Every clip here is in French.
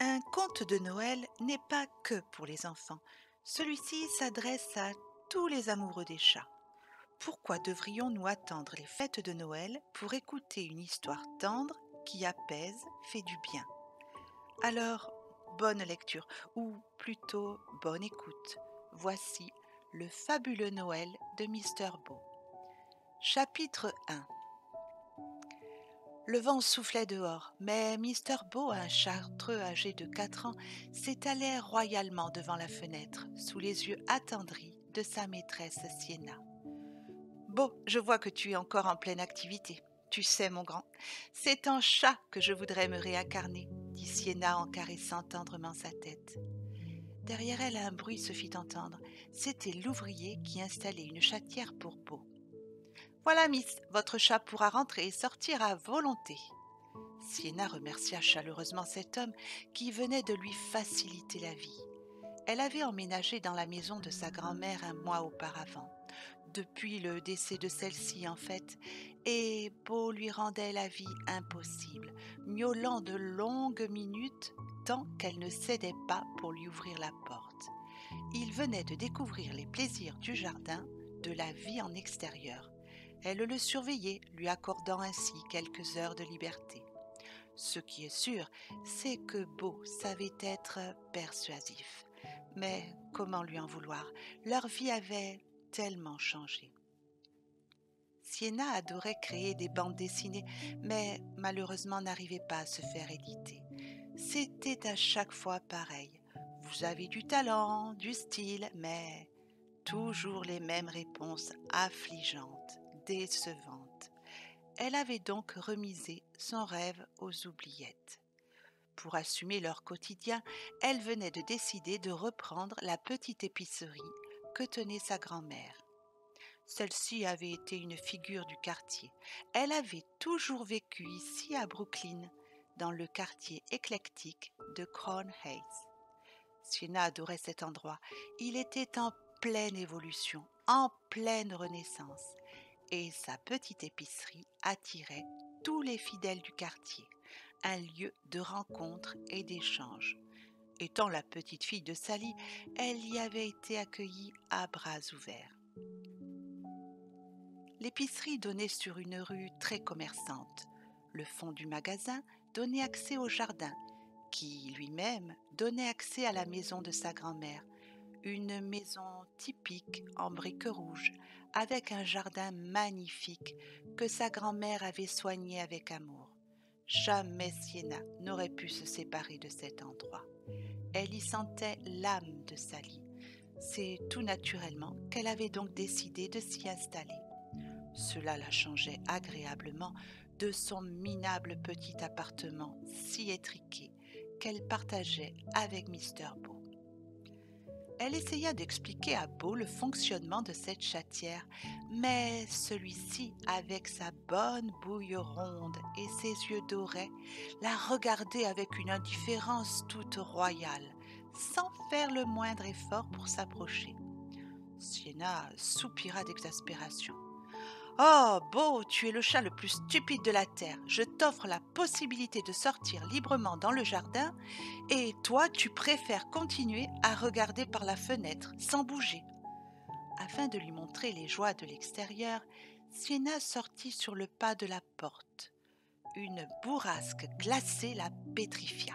Un conte de Noël n'est pas que pour les enfants. Celui-ci s'adresse à tous les amoureux des chats. Pourquoi devrions-nous attendre les fêtes de Noël pour écouter une histoire tendre qui apaise, fait du bien? Alors, bonne lecture, ou plutôt bonne écoute. Voici le fabuleux Noël de Mister Beau. Chapitre 1. Le vent soufflait dehors, mais Mister Beau, un chartreux âgé de 4 ans, s'étalait royalement devant la fenêtre, sous les yeux attendris de sa maîtresse Sienna. Beau, je vois que tu es encore en pleine activité. Tu sais, mon grand, c'est en chat que je voudrais me réincarner, dit Sienna en caressant tendrement sa tête. Derrière elle, un bruit se fit entendre. C'était l'ouvrier qui installait une chatière pour Beau. Voilà, Miss, votre chat pourra rentrer et sortir à volonté. Sienna remercia chaleureusement cet homme qui venait de lui faciliter la vie. Elle avait emménagé dans la maison de sa grand-mère un mois auparavant, depuis le décès de celle-ci en fait, et Beau lui rendait la vie impossible, miaulant de longues minutes tant qu'elle ne cédait pas pour lui ouvrir la porte. Il venait de découvrir les plaisirs du jardin, de la vie en extérieur. Elle le surveillait, lui accordant ainsi quelques heures de liberté. Ce qui est sûr, c'est que Beau savait être persuasif. Mais comment lui en vouloir? Leur vie avait tellement changé. Sienna adorait créer des bandes dessinées, mais malheureusement n'arrivait pas à se faire éditer. C'était à chaque fois pareil. Vous avez du talent, du style, mais toujours les mêmes réponses affligeantes, décevantes. Elle avait donc remisé son rêve aux oubliettes. Pour assumer leur quotidien, elle venait de décider de reprendre la petite épicerie que tenait sa grand-mère. Celle-ci avait été une figure du quartier. Elle avait toujours vécu ici à Brooklyn, dans le quartier éclectique de Crown Heights. Sienna adorait cet endroit. Il était en pleine évolution, en pleine renaissance, et sa petite épicerie attirait tous les fidèles du quartier, un lieu de rencontre et d'échange. Étant la petite fille de Sally, elle y avait été accueillie à bras ouverts. L'épicerie donnait sur une rue très commerçante. Le fond du magasin donnait accès au jardin, qui lui-même donnait accès à la maison de sa grand-mère, une maison typique en briques rouges, avec un jardin magnifique que sa grand-mère avait soigné avec amour. Jamais Sienna n'aurait pu se séparer de cet endroit. Elle y sentait l'âme de Sally. C'est tout naturellement qu'elle avait donc décidé de s'y installer. Cela la changeait agréablement de son minable petit appartement si étriqué qu'elle partageait avec Mister Beau. Elle essaya d'expliquer à Beau le fonctionnement de cette chatière, mais celui-ci, avec sa bonne bouille ronde et ses yeux dorés, la regardait avec une indifférence toute royale, sans faire le moindre effort pour s'approcher. Sienna soupira d'exaspération. Oh, Beau, tu es le chat le plus stupide de la terre. Je t'offre la possibilité de sortir librement dans le jardin et toi, tu préfères continuer à regarder par la fenêtre sans bouger. Afin de lui montrer les joies de l'extérieur, Sienna sortit sur le pas de la porte. Une bourrasque glacée la pétrifia.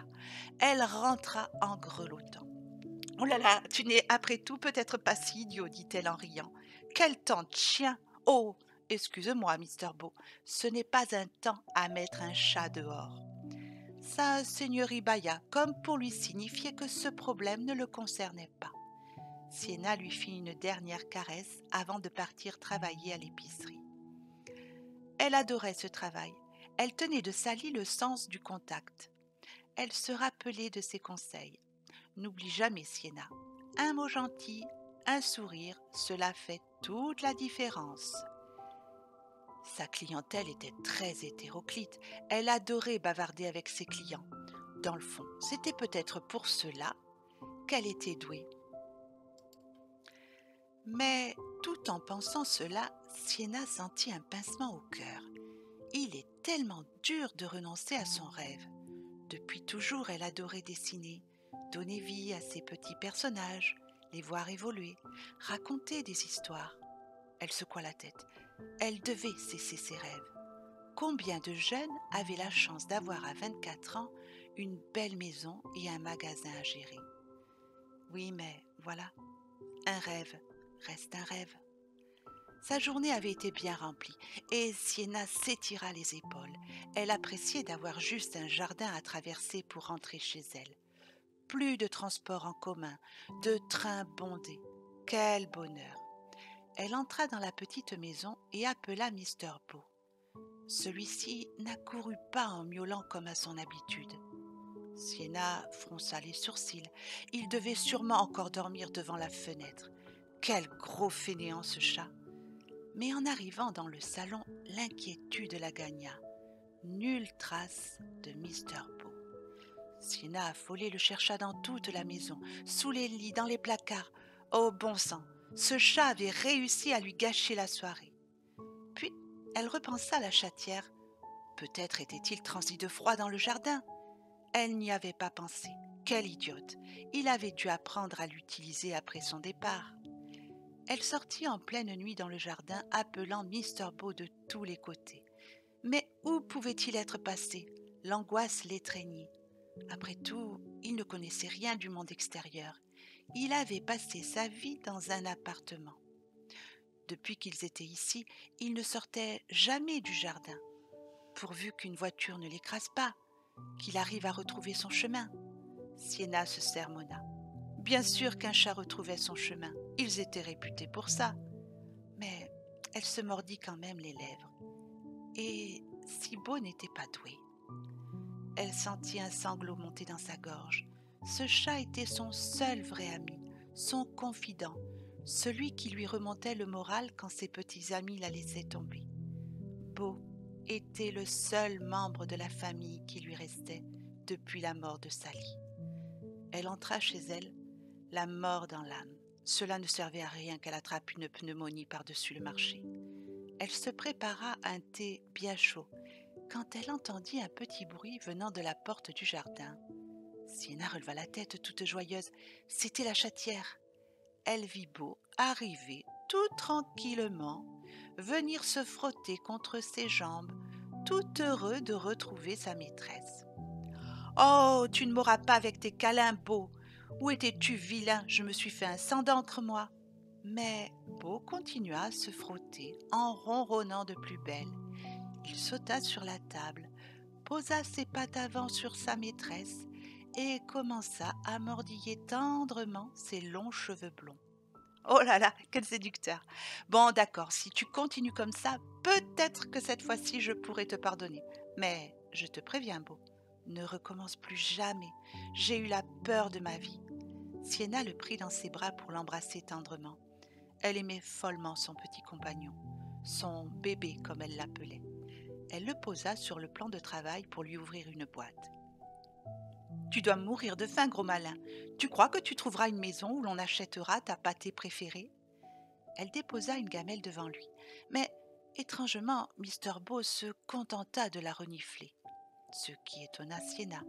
Elle rentra en grelottant. « Oh là là, tu n'es après tout peut-être pas si idiot, dit-elle en riant. Quel temps de chien! Oh, excuse-moi, Mister Beau, ce n'est pas un temps à mettre un chat dehors. » Sa seigneurie bâilla, comme pour lui signifier que ce problème ne le concernait pas. Sienna lui fit une dernière caresse avant de partir travailler à l'épicerie. Elle adorait ce travail. Elle tenait de Sally le sens du contact. Elle se rappelait de ses conseils. N'oublie jamais, Sienna. Un mot gentil, un sourire, cela fait toute la différence. Sa clientèle était très hétéroclite. Elle adorait bavarder avec ses clients. Dans le fond, c'était peut-être pour cela qu'elle était douée. Mais tout en pensant cela, Sienna sentit un pincement au cœur. Il est tellement dur de renoncer à son rêve. Depuis toujours, elle adorait dessiner, donner vie à ses petits personnages, les voir évoluer, raconter des histoires. Elle secoua la tête. Elle devait cesser ses rêves. Combien de jeunes avaient la chance d'avoir à 24 ans une belle maison et un magasin à gérer? Oui, mais voilà, un rêve reste un rêve. Sa journée avait été bien remplie et Sienna s'étira les épaules. Elle appréciait d'avoir juste un jardin à traverser pour rentrer chez elle. Plus de transport en commun, de trains bondés. Quel bonheur! Elle entra dans la petite maison et appela Mr. Beau. Celui-ci n'accourut pas en miaulant comme à son habitude. Sienna fronça les sourcils. Il devait sûrement encore dormir devant la fenêtre. Quel gros fainéant ce chat! Mais en arrivant dans le salon, l'inquiétude la gagna. Nulle trace de Mr. Beau. Sienna, affolée, le chercha dans toute la maison, sous les lits, dans les placards. Oh bon sang, ce chat avait réussi à lui gâcher la soirée. Puis, elle repensa à la chatière. Peut-être était-il transi de froid dans le jardin. Elle n'y avait pas pensé. Quelle idiote! Il avait dû apprendre à l'utiliser après son départ. Elle sortit en pleine nuit dans le jardin, appelant Mr. Beau de tous les côtés. Mais où pouvait-il être passé? L'angoisse l'étreignit. Après tout, il ne connaissait rien du monde extérieur. Il avait passé sa vie dans un appartement. Depuis qu'ils étaient ici, il ne sortait jamais du jardin, pourvu qu'une voiture ne l'écrase pas, qu'il arrive à retrouver son chemin. Sienna se sermonna. Bien sûr qu'un chat retrouvait son chemin. Ils étaient réputés pour ça. Mais elle se mordit quand même les lèvres. Et si Beau n'était pas doué? Elle sentit un sanglot monter dans sa gorge. Ce chat était son seul vrai ami, son confident, celui qui lui remontait le moral quand ses petits amis la laissaient tomber. Beau était le seul membre de la famille qui lui restait depuis la mort de Sally. Elle entra chez elle, la mort dans l'âme. Cela ne servait à rien qu'elle attrape une pneumonie par-dessus le marché. Elle se prépara un thé bien chaud quand elle entendit un petit bruit venant de la porte du jardin. Sienna releva la tête toute joyeuse. C'était la chatière. Elle vit Beau arriver tout tranquillement, venir se frotter contre ses jambes, tout heureux de retrouver sa maîtresse. « Oh, tu ne m'auras pas avec tes câlins, Beau! Où étais-tu, vilain? Je me suis fait un sang d'encre, moi !» Mais Beau continua à se frotter en ronronnant de plus belle. Il sauta sur la table, posa ses pattes avant sur sa maîtresse et commença à mordiller tendrement ses longs cheveux blonds. Oh là là, quel séducteur! Bon, d'accord, si tu continues comme ça, peut-être que cette fois-ci je pourrai te pardonner. Mais je te préviens, Beau, ne recommence plus jamais. J'ai eu la peur de ma vie. Sienna le prit dans ses bras pour l'embrasser tendrement. Elle aimait follement son petit compagnon, son bébé comme elle l'appelait. Elle le posa sur le plan de travail pour lui ouvrir une boîte. « Tu dois mourir de faim, gros malin. Tu crois que tu trouveras une maison où l'on achètera ta pâtée préférée ?» Elle déposa une gamelle devant lui. Mais, étrangement, Mr. Beau se contenta de la renifler, ce qui étonna Sienna.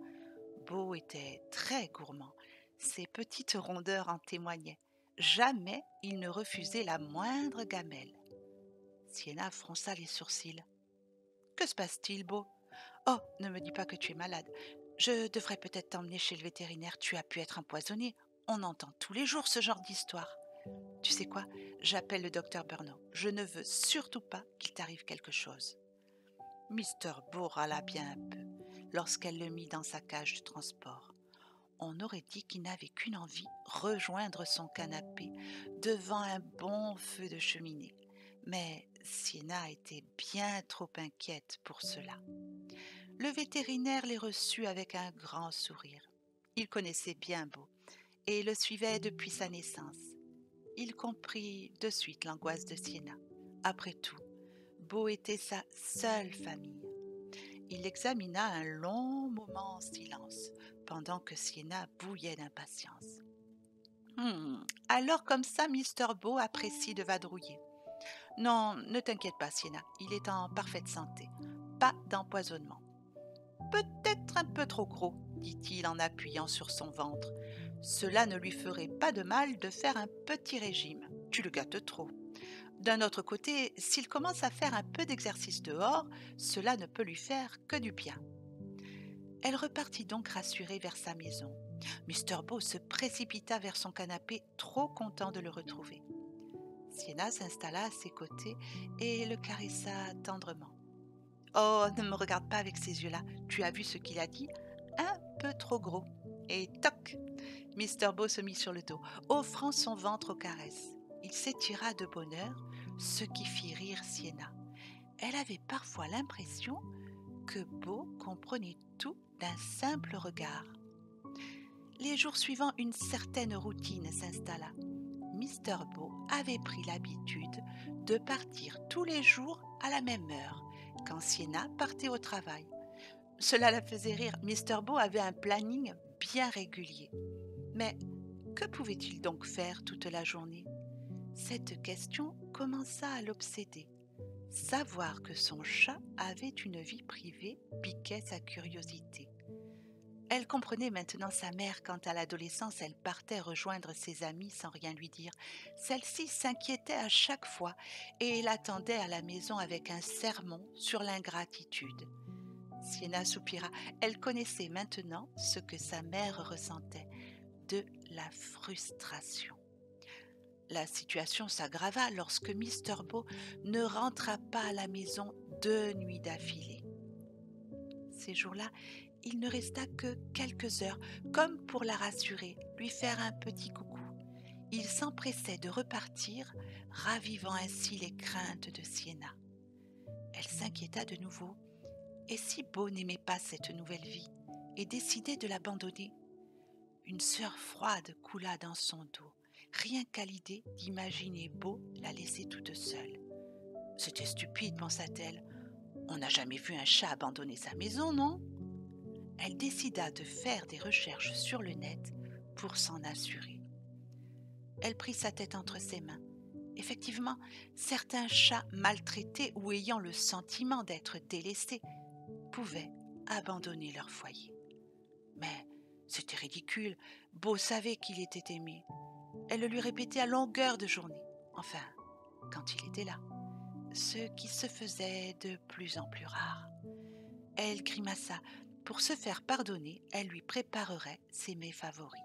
Beau était très gourmand. Ses petites rondeurs en témoignaient. Jamais il ne refusait la moindre gamelle. Sienna fronça les sourcils. « Que se passe-t-il, Beau? Oh, ne me dis pas que tu es malade. Je devrais peut-être t'emmener chez le vétérinaire. Tu as pu être empoisonné. On entend tous les jours ce genre d'histoire. Tu sais quoi? J'appelle le docteur Burnham. Je ne veux surtout pas qu'il t'arrive quelque chose. » Mr. Beau râla bien un peu lorsqu'elle le mit dans sa cage de transport. On aurait dit qu'il n'avait qu'une envie, rejoindre son canapé devant un bon feu de cheminée. Mais Sienna était bien trop inquiète pour cela. Le vétérinaire les reçut avec un grand sourire. Il connaissait bien Beau et le suivait depuis sa naissance. Il comprit de suite l'angoisse de Sienna. Après tout, Beau était sa seule famille. Il l'examina un long moment en silence, pendant que Sienna bouillait d'impatience. « Alors comme ça, Mr. Beau apprécie de vadrouiller. Non, ne t'inquiète pas, Sienna, il est en parfaite santé. Pas d'empoisonnement. » peut-être un peu trop gros, dit-il en appuyant sur son ventre. Cela ne lui ferait pas de mal de faire un petit régime. Tu le gâtes trop. D'un autre côté, s'il commence à faire un peu d'exercice dehors, cela ne peut lui faire que du bien. Elle repartit donc rassurée vers sa maison. Mr. Beau se précipita vers son canapé, trop content de le retrouver. Sienna s'installa à ses côtés et le caressa tendrement. Oh, ne me regarde pas avec ces yeux-là. Tu as vu ce qu'il a dit? Un peu trop gros. Et toc! Mr. Beau se mit sur le dos, offrant son ventre aux caresses. Il s'étira de bonheur, ce qui fit rire Sienna. Elle avait parfois l'impression que Beau comprenait tout d'un simple regard. Les jours suivants, une certaine routine s'installa. Mr. Beau avait pris l'habitude de partir tous les jours à la même heure, quand Sienna partait au travail. Cela la faisait rire. Mr. Beau avait un planning bien régulier. Mais que pouvait-il donc faire toute la journée? Cette question commença à l'obséder. Savoir que son chat avait une vie privée piquait sa curiosité. Elle comprenait maintenant sa mère quand à l'adolescence elle partait rejoindre ses amis sans rien lui dire. Celle-ci s'inquiétait à chaque fois et l'attendait à la maison avec un sermon sur l'ingratitude. Sienna soupira. Elle connaissait maintenant ce que sa mère ressentait, de la frustration. La situation s'aggrava lorsque Mr. Beau ne rentra pas à la maison 2 nuits d'affilée. Ces jours-là, il ne resta que quelques heures, comme pour la rassurer, lui faire un petit coucou. Il s'empressait de repartir, ravivant ainsi les craintes de Sienna. Elle s'inquiéta de nouveau. Et si Beau n'aimait pas cette nouvelle vie et décidait de l'abandonner? Une sueur froide coula dans son dos, rien qu'à l'idée d'imaginer Beau la laisser toute seule. C'était stupide, pensa-t-elle. On n'a jamais vu un chat abandonner sa maison, non? Elle décida de faire des recherches sur le net pour s'en assurer. Elle prit sa tête entre ses mains. Effectivement, certains chats maltraités ou ayant le sentiment d'être délaissés pouvaient abandonner leur foyer. Mais c'était ridicule. Beau savait qu'il était aimé. Elle le lui répétait à longueur de journée. Enfin, quand il était là. Ce qui se faisait de plus en plus rare. Elle grimaça. Pour se faire pardonner, elle lui préparerait ses mets favoris.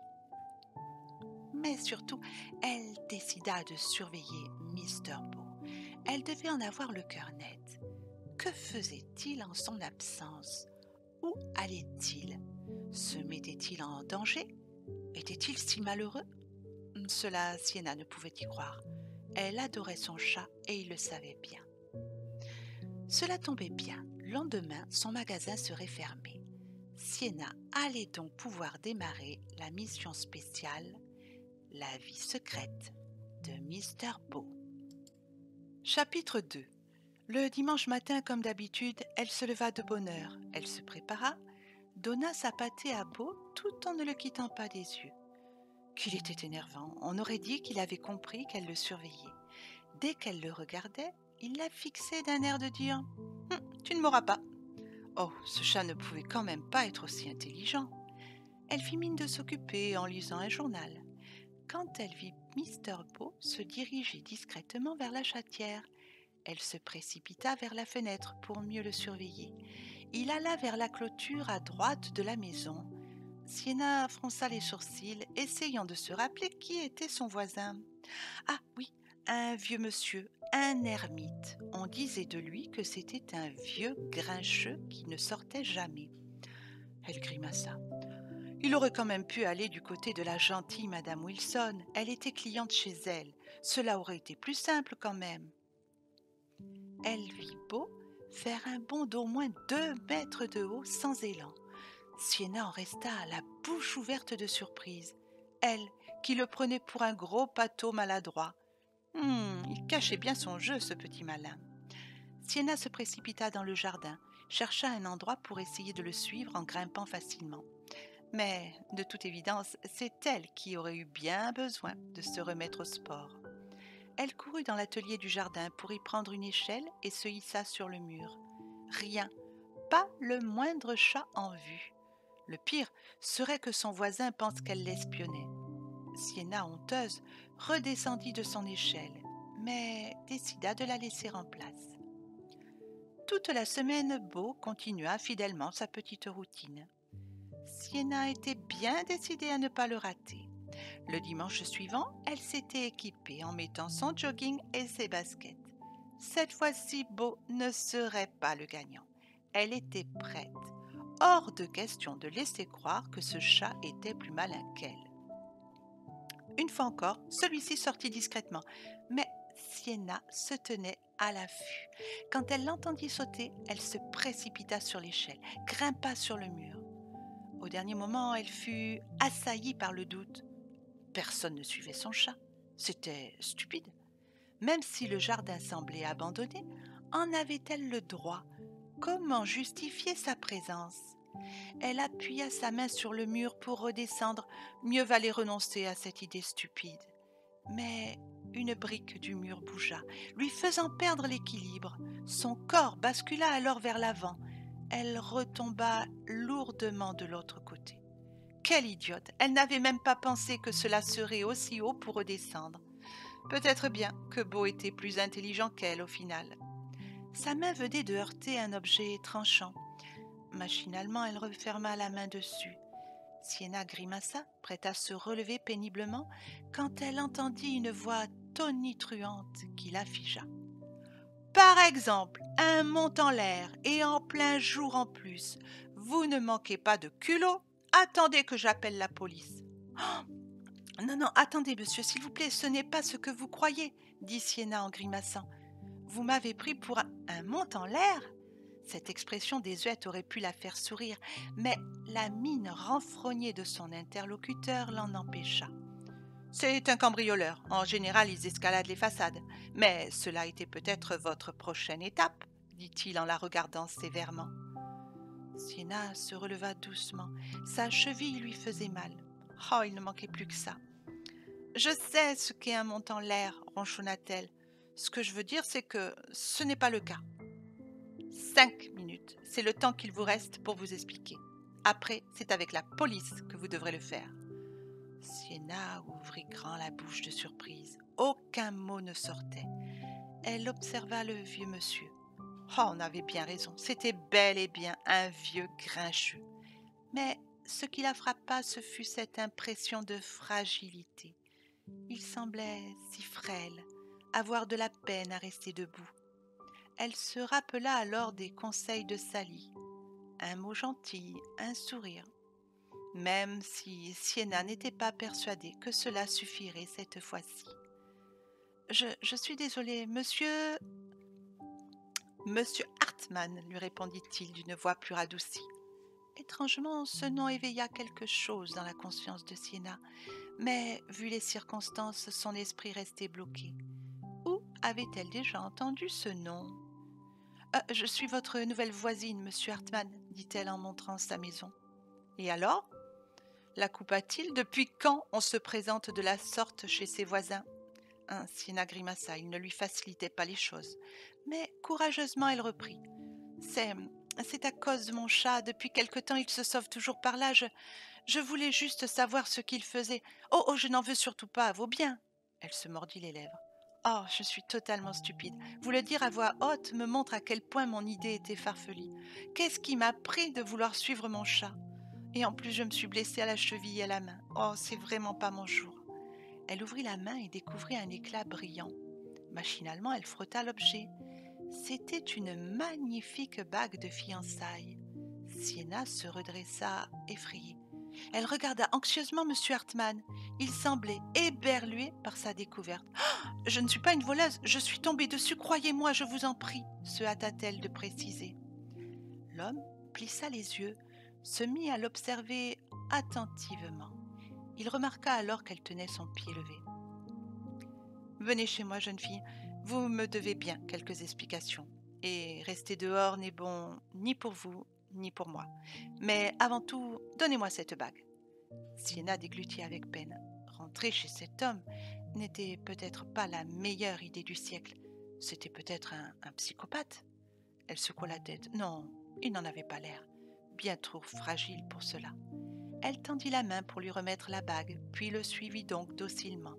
Mais surtout, elle décida de surveiller Mr. Beau. Elle devait en avoir le cœur net. Que faisait-il en son absence? Où allait-il? Se mettait-il en danger? Était-il si malheureux? Cela, Sienna ne pouvait y croire. Elle adorait son chat et il le savait bien. Cela tombait bien. Le lendemain, son magasin serait fermé. Sienna allait donc pouvoir démarrer la mission spéciale « La vie secrète de Mr. Beau ». Chapitre 2. Le dimanche matin, comme d'habitude, elle se leva de bonne heure. Elle se prépara, donna sa pâtée à Beau tout en ne le quittant pas des yeux. Qu'il était énervant, on aurait dit qu'il avait compris qu'elle le surveillait. Dès qu'elle le regardait, il la fixait d'un air de dire « Tu ne m'auras pas !» Oh, ce chat ne pouvait quand même pas être aussi intelligent. Elle fit mine de s'occuper en lisant un journal. Quand elle vit Mr. Beau se diriger discrètement vers la chatière, elle se précipita vers la fenêtre pour mieux le surveiller. Il alla vers la clôture à droite de la maison. Sienna fronça les sourcils, essayant de se rappeler qui était son voisin. Ah oui, un vieux monsieur, un ermite. On disait de lui que c'était un vieux grincheux qui ne sortait jamais. Elle grimaça. Il aurait quand même pu aller du côté de la gentille Madame Wilson. Elle était cliente chez elle. Cela aurait été plus simple quand même. Elle vit Beau faire un bond d'au moins 2 mètres de haut sans élan. Sienna en resta la bouche ouverte de surprise. Elle, qui le prenait pour un gros pâteau maladroit. Il cachait bien son jeu, ce petit malin. Sienna se précipita dans le jardin, chercha un endroit pour essayer de le suivre en grimpant facilement. Mais, de toute évidence, c'est elle qui aurait eu bien besoin de se remettre au sport. Elle courut dans l'atelier du jardin pour y prendre une échelle et se hissa sur le mur. Rien, pas le moindre chat en vue. Le pire serait que son voisin pense qu'elle l'espionnait. Sienna, honteuse, redescendit de son échelle, mais décida de la laisser en place. Toute la semaine, Beau continua fidèlement sa petite routine. Sienna était bien décidée à ne pas le rater. Le dimanche suivant, elle s'était équipée en mettant son jogging et ses baskets. Cette fois-ci, Beau ne serait pas le gagnant. Elle était prête. Hors de question de laisser croire que ce chat était plus malin qu'elle. Une fois encore, celui-ci sortit discrètement, mais Sienna se tenait à l'affût. Quand elle l'entendit sauter, elle se précipita sur l'échelle, grimpa sur le mur. Au dernier moment, elle fut assaillie par le doute. Personne ne suivait son chat. C'était stupide. Même si le jardin semblait abandonné, en avait-elle le droit? Comment justifier sa présence? Elle appuya sa main sur le mur pour redescendre. Mieux valait renoncer à cette idée stupide. Mais une brique du mur bougea, lui faisant perdre l'équilibre. Son corps bascula alors vers l'avant. Elle retomba lourdement de l'autre côté. Quelle idiote! Elle n'avait même pas pensé que cela serait aussi haut pour redescendre. Peut-être bien que Beau était plus intelligent qu'elle au final. Sa main venait de heurter un objet tranchant. Machinalement, elle referma la main dessus. Sienna grimaça, prête à se relever péniblement, quand elle entendit une voix tonitruante qui la figea. Par exemple, un mont en l'air et en plein jour en plus. Vous ne manquez pas de culot? Attendez que j'appelle la police. Oh, non, attendez, monsieur, s'il vous plaît, ce n'est pas ce que vous croyez, dit Sienna en grimaçant. Vous m'avez pris pour un mont en l'air? Cette expression désuète aurait pu la faire sourire, mais la mine renfrognée de son interlocuteur l'en empêcha. C'est un cambrioleur. En général, ils escaladent les façades. Mais cela était peut-être votre prochaine étape, dit-il en la regardant sévèrement. Sienna se releva doucement. Sa cheville lui faisait mal. Oh, il ne manquait plus que ça. Je sais ce qu'est un mont en l'air, ronchonna-t-elle. Ce que je veux dire, c'est que ce n'est pas le cas. 5 minutes, c'est le temps qu'il vous reste pour vous expliquer. Après, c'est avec la police que vous devrez le faire. Sienna ouvrit grand la bouche de surprise. Aucun mot ne sortait. Elle observa le vieux monsieur. Oh, on avait bien raison, c'était bel et bien un vieux grincheux. Mais ce qui la frappa, ce fut cette impression de fragilité. Il semblait si frêle, avoir de la peine à rester debout. Elle se rappela alors des conseils de Sally. Un mot gentil, un sourire. Même si Sienna n'était pas persuadée que cela suffirait cette fois-ci. Je suis désolée, monsieur... Monsieur Hartmann, lui répondit-il d'une voix plus radoucie. Étrangement, ce nom éveilla quelque chose dans la conscience de Sienna, mais, vu les circonstances, son esprit restait bloqué. Où avait-elle déjà entendu ce nom? Je suis votre nouvelle voisine, monsieur Hartmann, dit-elle en montrant sa maison. Et alors? La coupa-t-il? Depuis quand on se présente de la sorte chez ses voisins? Sienna grimaça, il ne lui facilitait pas les choses. Mais courageusement, elle reprit. C'est à cause de mon chat. Depuis quelque temps, il se sauve toujours par là. Je voulais juste savoir ce qu'il faisait. Oh, je n'en veux surtout pas à vos biens. Elle se mordit les lèvres. Oh, je suis totalement stupide. Vous le dire à voix haute me montre à quel point mon idée était farfelue. Qu'est-ce qui m'a pris de vouloir suivre mon chat? Et en plus, je me suis blessée à la cheville et à la main. Oh, c'est vraiment pas mon jour. Elle ouvrit la main et découvrit un éclat brillant. Machinalement, elle frotta l'objet. C'était une magnifique bague de fiançailles. Sienna se redressa, effrayée. Elle regarda anxieusement M. Hartmann. Il semblait éberlué par sa découverte. Oh, je ne suis pas une voleuse, je suis tombée dessus, croyez-moi, je vous en prie, se hâta-t-elle de préciser. L'homme plissa les yeux, se mit à l'observer attentivement. Il remarqua alors qu'elle tenait son pied levé. « Venez chez moi, jeune fille, vous me devez bien quelques explications. Et rester dehors n'est bon ni pour vous, ni pour moi. Mais avant tout, donnez-moi cette bague. » Sienna déglutit avec peine. Rentrer chez cet homme n'était peut-être pas la meilleure idée du siècle. C'était peut-être un psychopathe. Elle secoua la tête. Non, Il n'en avait pas l'air, bien trop fragile pour cela. Elle tendit la main pour lui remettre la bague, puis le suivit donc docilement.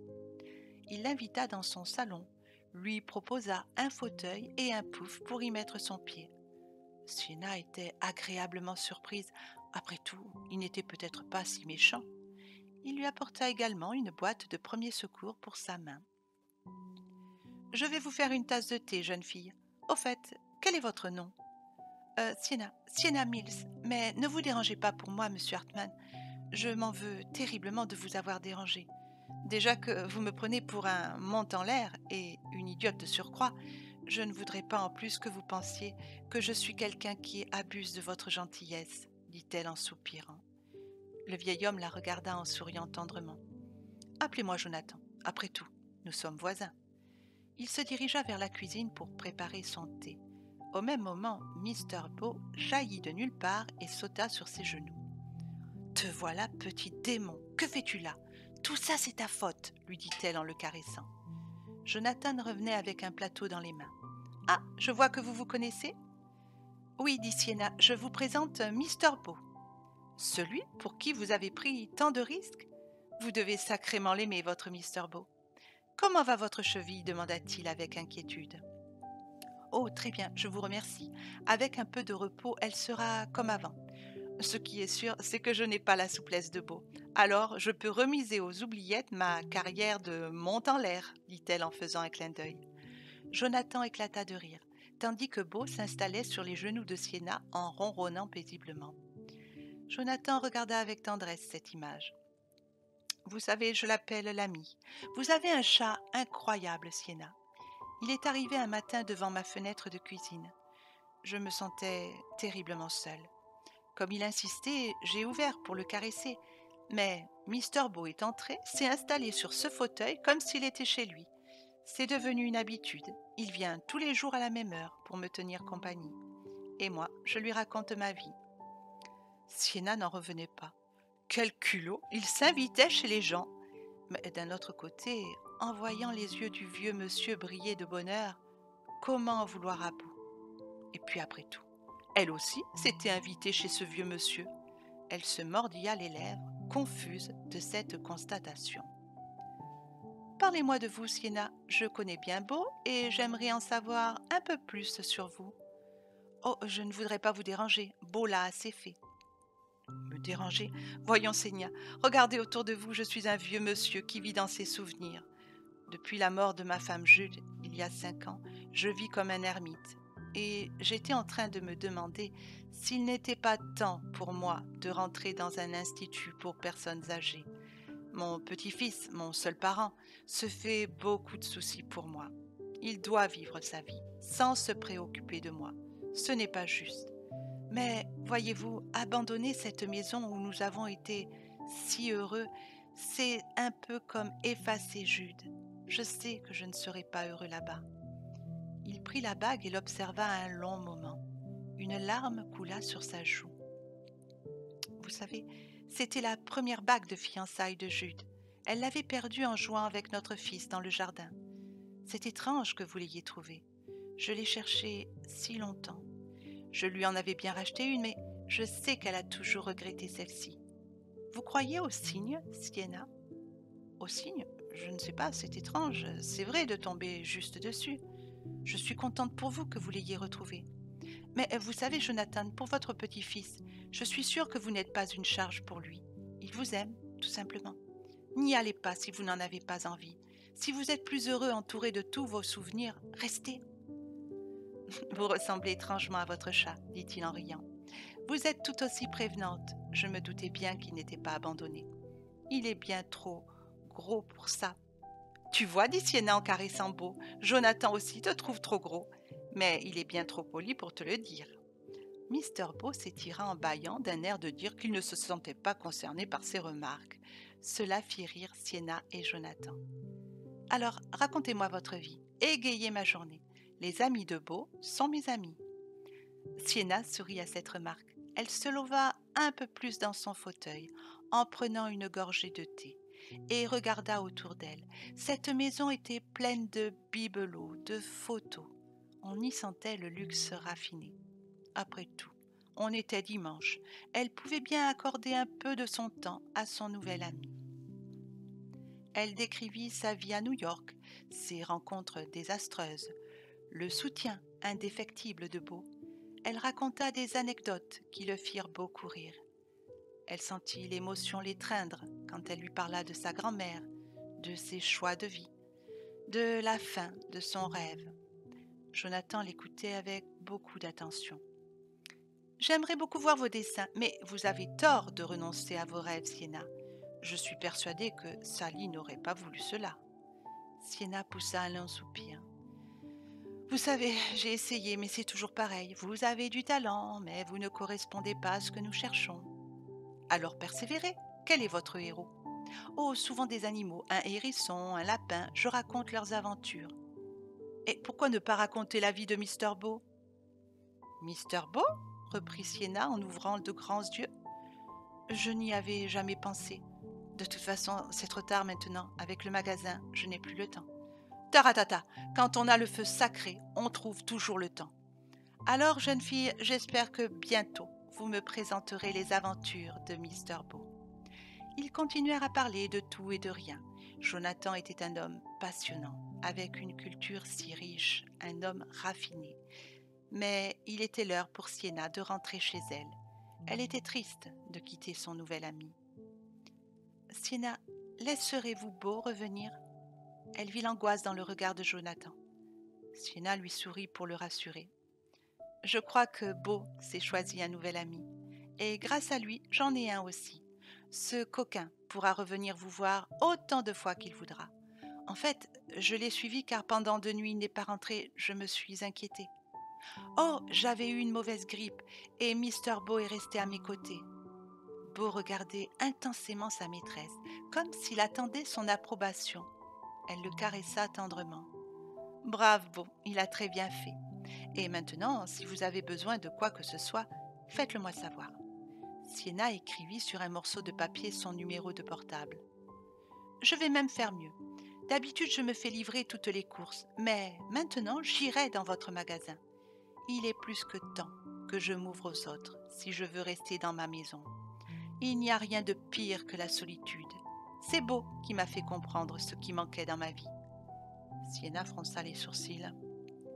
Il l'invita dans son salon, lui proposa un fauteuil et un pouf pour y mettre son pied. Sienna était agréablement surprise. Après tout, il n'était peut-être pas si méchant. Il lui apporta également une boîte de premiers secours pour sa main. « Je vais vous faire une tasse de thé, jeune fille. Au fait, quel est votre nom ?»« Sienna Mills. Mais ne vous dérangez pas pour moi, monsieur Hartman. Je m'en veux terriblement de vous avoir dérangé. Déjà que vous me prenez pour un mont en l'air et une idiote de surcroît, je ne voudrais pas en plus que vous pensiez que je suis quelqu'un qui abuse de votre gentillesse, dit-elle en soupirant. Le vieil homme la regarda en souriant tendrement. Appelez-moi Jonathan. Après tout, nous sommes voisins. Il se dirigea vers la cuisine pour préparer son thé. Au même moment, Mr. Beau jaillit de nulle part et sauta sur ses genoux. « Te voilà, petit démon, que fais-tu là ? Tout ça, c'est ta faute, lui dit-elle en le caressant. Jonathan revenait avec un plateau dans les mains. « Ah, je vois que vous vous connaissez ?»« Oui, dit Sienna, je vous présente Mr. Beau. »« Celui pour qui vous avez pris tant de risques ? Vous devez sacrément l'aimer, votre Mr. Beau. »« Comment va votre cheville ?» demanda-t-il avec inquiétude. « Oh, très bien, je vous remercie. Avec un peu de repos, elle sera comme avant. Ce qui est sûr, c'est que je n'ai pas la souplesse de Beau. Alors, je peux remiser aux oubliettes ma carrière de mont en l'air, dit-elle en faisant un clin d'œil. Jonathan éclata de rire, tandis que Beau s'installait sur les genoux de Sienna en ronronnant paisiblement. Jonathan regarda avec tendresse cette image. « Vous savez, je l'appelle l'ami. Vous avez un chat incroyable, Sienna. Il est arrivé un matin devant ma fenêtre de cuisine. Je me sentais terriblement seule. Comme il insistait, j'ai ouvert pour le caresser, mais Mr. Beau est entré, s'est installé sur ce fauteuil comme s'il était chez lui. C'est devenu une habitude. Il vient tous les jours à la même heure pour me tenir compagnie. Et moi, je lui raconte ma vie. » Sienna n'en revenait pas. Quel culot! Il s'invitait chez les gens. Mais d'un autre côté, en voyant les yeux du vieux monsieur briller de bonheur, comment en vouloir à Beau ? Et puis après tout, elle aussi s'était invitée chez ce vieux monsieur. Elle se mordilla les lèvres, confuse de cette constatation. « Parlez-moi de vous, Sienna. Je connais bien Beau et j'aimerais en savoir un peu plus sur vous. »« Oh, je ne voudrais pas vous déranger. Beau l'a assez fait. »« Me déranger ? Voyons, Sienna, regardez autour de vous, je suis un vieux monsieur qui vit dans ses souvenirs. Depuis la mort de ma femme Jules, il y a 5 ans, je vis comme un ermite. Et j'étais en train de me demander s'il n'était pas temps pour moi de rentrer dans un institut pour personnes âgées. Mon petit-fils, mon seul parent, se fait beaucoup de soucis pour moi. Il doit vivre sa vie sans se préoccuper de moi. Ce n'est pas juste. Mais voyez-vous, abandonner cette maison où nous avons été si heureux, c'est un peu comme effacer Jude. Je sais que je ne serai pas heureux là-bas. » Il prit la bague et l'observa un long moment. Une larme coula sur sa joue. Vous savez, c'était la première bague de fiançailles de Jude. Elle l'avait perdue en jouant avec notre fils dans le jardin. C'est étrange que vous l'ayez trouvée. Je l'ai cherchée si longtemps. Je lui en avais bien racheté une, mais je sais qu'elle a toujours regretté celle-ci. Vous croyez aux signes, Sienna ? Aux signes ? Je ne sais pas, c'est étrange. C'est vrai de tomber juste dessus. Je suis contente pour vous que vous l'ayez retrouvé. Mais vous savez, Jonathan, pour votre petit-fils, je suis sûre que vous n'êtes pas une charge pour lui. Il vous aime, tout simplement. N'y allez pas si vous n'en avez pas envie. Si vous êtes plus heureux entouré de tous vos souvenirs, restez. Vous ressemblez étrangement à votre chat, dit-il en riant. Vous êtes tout aussi prévenante. Je me doutais bien qu'il n'était pas abandonné. Il est bien trop gros pour ça. Tu vois, dit Sienna en caressant Beau, Jonathan aussi te trouve trop gros, mais il est bien trop poli pour te le dire. Mister Beau s'étira en bâillant d'un air de dire qu'il ne se sentait pas concerné par ces remarques. Cela fit rire Sienna et Jonathan. Alors, racontez-moi votre vie, égayez ma journée. Les amis de Beau sont mes amis. Sienna sourit à cette remarque. Elle se leva un peu plus dans son fauteuil, en prenant une gorgée de thé, et regarda autour d'elle. Cette maison était pleine de bibelots, de photos. On y sentait le luxe raffiné. Après tout, On était dimanche. Elle pouvait bien accorder un peu de son temps à son nouvel ami. Elle décrivit sa vie à New York, ses rencontres désastreuses, le soutien indéfectible de Beau. Elle raconta des anecdotes qui le firent beaucoup rire. Elle sentit l'émotion l'étreindre quand elle lui parla de sa grand-mère, de ses choix de vie, de la fin de son rêve. Jonathan l'écoutait avec beaucoup d'attention. « J'aimerais beaucoup voir vos dessins, mais vous avez tort de renoncer à vos rêves, Sienna. Je suis persuadée que Sally n'aurait pas voulu cela. » Sienna poussa un long soupir. « Vous savez, j'ai essayé, mais c'est toujours pareil. Vous avez du talent, mais vous ne correspondez pas à ce que nous cherchons. » « Alors persévérez. Quel est votre héros ?»« Oh, souvent des animaux, un hérisson, un lapin, je raconte leurs aventures. »« Et pourquoi ne pas raconter la vie de Mr. Beau ?»« Mr. Beau ?» reprit Sienna en ouvrant de grands yeux. « Je n'y avais jamais pensé. De toute façon, c'est trop tard maintenant. Avec le magasin, je n'ai plus le temps. »« Taratata, quand on a le feu sacré, on trouve toujours le temps. Alors, jeune fille, j'espère que bientôt, vous me présenterez les aventures de Mr. Beau. » Ils continuèrent à parler de tout et de rien. Jonathan était un homme passionnant, avec une culture si riche, un homme raffiné. Mais il était l'heure pour Sienna de rentrer chez elle. Elle était triste de quitter son nouvel ami. « Sienna, laisserez-vous Beau revenir ?» Elle vit l'angoisse dans le regard de Jonathan. Sienna lui sourit pour le rassurer. « Je crois que Beau s'est choisi un nouvel ami. Et grâce à lui, j'en ai un aussi. Ce coquin pourra revenir vous voir autant de fois qu'il voudra. En fait, je l'ai suivi car pendant 2 nuits il n'est pas rentré, je me suis inquiétée. Oh, j'avais eu une mauvaise grippe et Mr. Beau est resté à mes côtés. » Beau regardait intensément sa maîtresse, comme s'il attendait son approbation. Elle le caressa tendrement. « Brave Beau, il a très bien fait. Et maintenant, si vous avez besoin de quoi que ce soit, faites-le moi savoir. » Sienna écrivit sur un morceau de papier son numéro de portable. « Je vais même faire mieux. D'habitude, je me fais livrer toutes les courses, mais maintenant, j'irai dans votre magasin. Il est plus que temps que je m'ouvre aux autres si je veux rester dans ma maison. Il n'y a rien de pire que la solitude. C'est Beau qui m'a fait comprendre ce qui manquait dans ma vie. » Sienna fronça les sourcils.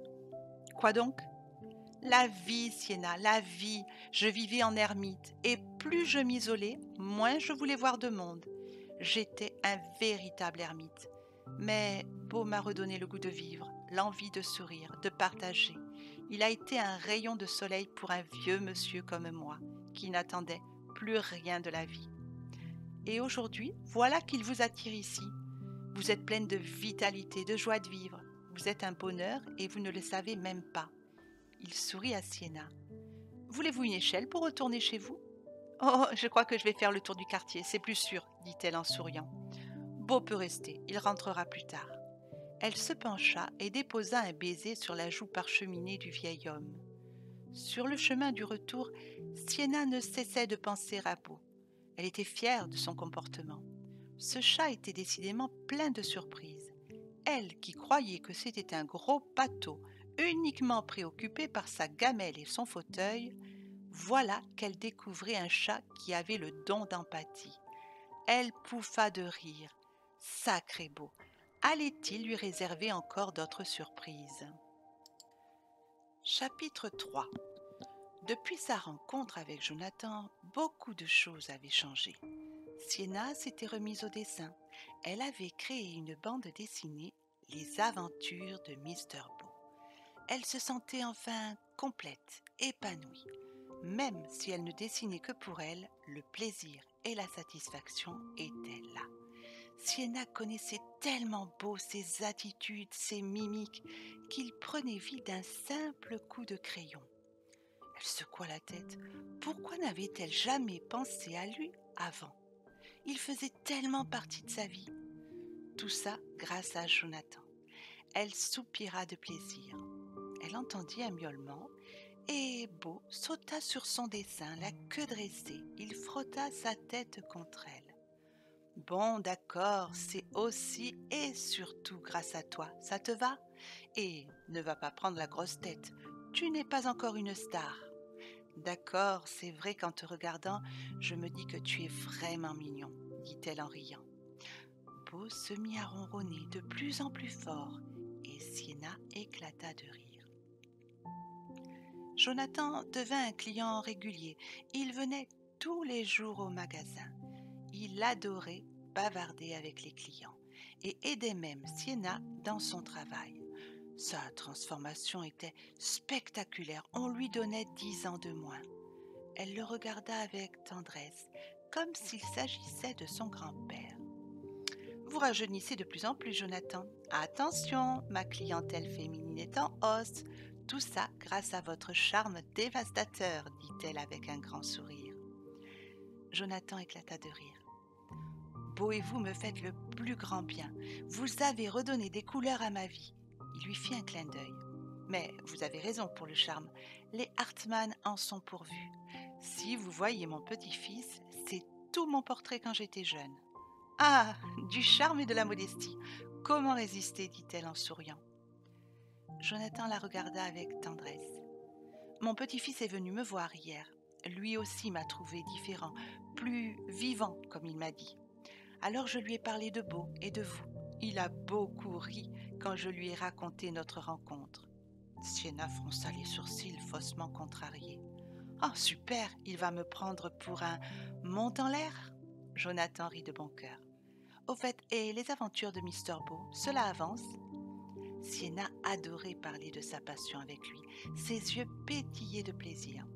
« Quoi donc ? » ?»« La vie, Sienna, la vie. Je vivais en ermite, et plus je m'isolais, moins je voulais voir de monde. J'étais un véritable ermite. Mais Beau m'a redonné le goût de vivre, l'envie de sourire, de partager. Il a été un rayon de soleil pour un vieux monsieur comme moi, qui n'attendait plus rien de la vie. Et aujourd'hui, voilà qu'il vous attire ici. Vous êtes pleine de vitalité, de joie de vivre. Vous êtes un bonheur et vous ne le savez même pas. » Il sourit à Sienna. « Voulez-vous une échelle pour retourner chez vous ?»« Oh, je crois que je vais faire le tour du quartier, c'est plus sûr, » dit-elle en souriant. « Beau peut rester, il rentrera plus tard. » Elle se pencha et déposa un baiser sur la joue parcheminée du vieil homme. Sur le chemin du retour, Sienna ne cessait de penser à Beau. Elle était fière de son comportement. Ce chat était décidément plein de surprises. Elle, qui croyait que c'était un gros pâteau, uniquement préoccupé par sa gamelle et son fauteuil, voilà qu'elle découvrait un chat qui avait le don d'empathie. Elle pouffa de rire. Sacré Beau! Allait-il lui réserver encore d'autres surprises? Chapitre 3. Depuis sa rencontre avec Jonathan, beaucoup de choses avaient changé. Sienna s'était remise au dessin. Elle avait créé une bande dessinée, Les aventures de Mr. Beau. Elle se sentait enfin complète, épanouie. Même si elle ne dessinait que pour elle, le plaisir et la satisfaction étaient là. Sienna connaissait tellement Beau, ses attitudes, ses mimiques, qu'il prenait vie d'un simple coup de crayon. Elle secoua la tête. Pourquoi n'avait-elle jamais pensé à lui avant ? Il faisait tellement partie de sa vie. Tout ça grâce à Jonathan. Elle soupira de plaisir. Elle entendit un miaulement et Beau sauta sur son dessin, la queue dressée. Il frotta sa tête contre elle. « Bon, d'accord, c'est aussi et surtout grâce à toi, ça te va ? Et ne va pas prendre la grosse tête, tu n'es pas encore une star. D'accord, c'est vrai qu'en te regardant, je me dis que tu es vraiment mignon, dit-elle en riant. Beau se mit à ronronner de plus en plus fort et Sienna éclata de rire. Jonathan devint un client régulier. Il venait tous les jours au magasin. Il adorait bavarder avec les clients et aidait même Sienna dans son travail. Sa transformation était spectaculaire. On lui donnait 10 ans de moins. Elle le regarda avec tendresse, comme s'il s'agissait de son grand-père. Vous rajeunissez de plus en plus, Jonathan. Attention, ma clientèle féminine est en hausse. Tout ça grâce à votre charme dévastateur, dit-elle avec un grand sourire. Jonathan éclata de rire. Beau et vous me faites le plus grand bien. Vous avez redonné des couleurs à ma vie. Il lui fit un clin d'œil. Mais vous avez raison pour le charme. Les Hartmann en sont pourvus. Si vous voyez mon petit-fils, c'est tout mon portrait quand j'étais jeune. Ah, du charme et de la modestie. Comment résister, dit-elle en souriant. Jonathan la regarda avec tendresse. Mon petit-fils est venu me voir hier. Lui aussi m'a trouvé différent, plus vivant, comme il m'a dit. Alors je lui ai parlé de Beau et de vous. Il a beaucoup ri quand je lui ai raconté notre rencontre. Sienna fronça les sourcils faussement contrariés. « Oh, super, il va me prendre pour un mont en l'air ?» Jonathan rit de bon cœur. « Au fait, et les aventures de Mr. Beau, cela avance ?» Sienna adorait parler de sa passion avec lui. Ses yeux pétillaient de plaisir.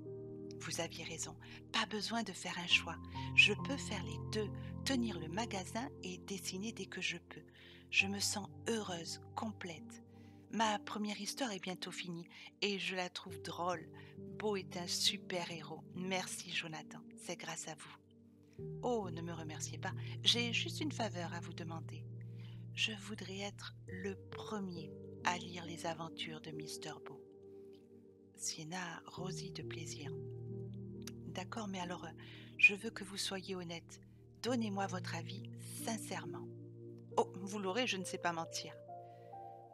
« Vous aviez raison, pas besoin de faire un choix. Je peux faire les deux, tenir le magasin et dessiner dès que je peux. Je me sens heureuse, complète. Ma première histoire est bientôt finie et je la trouve drôle. Beau est un super héros. Merci Jonathan, c'est grâce à vous. Oh, ne me remerciez pas, j'ai juste une faveur à vous demander. Je voudrais être le premier à lire les aventures de Mr. Beau. » Sienna rosit de plaisir. D'accord, mais alors, je veux que vous soyez honnête. Donnez-moi votre avis sincèrement. Oh, vous l'aurez, je ne sais pas mentir.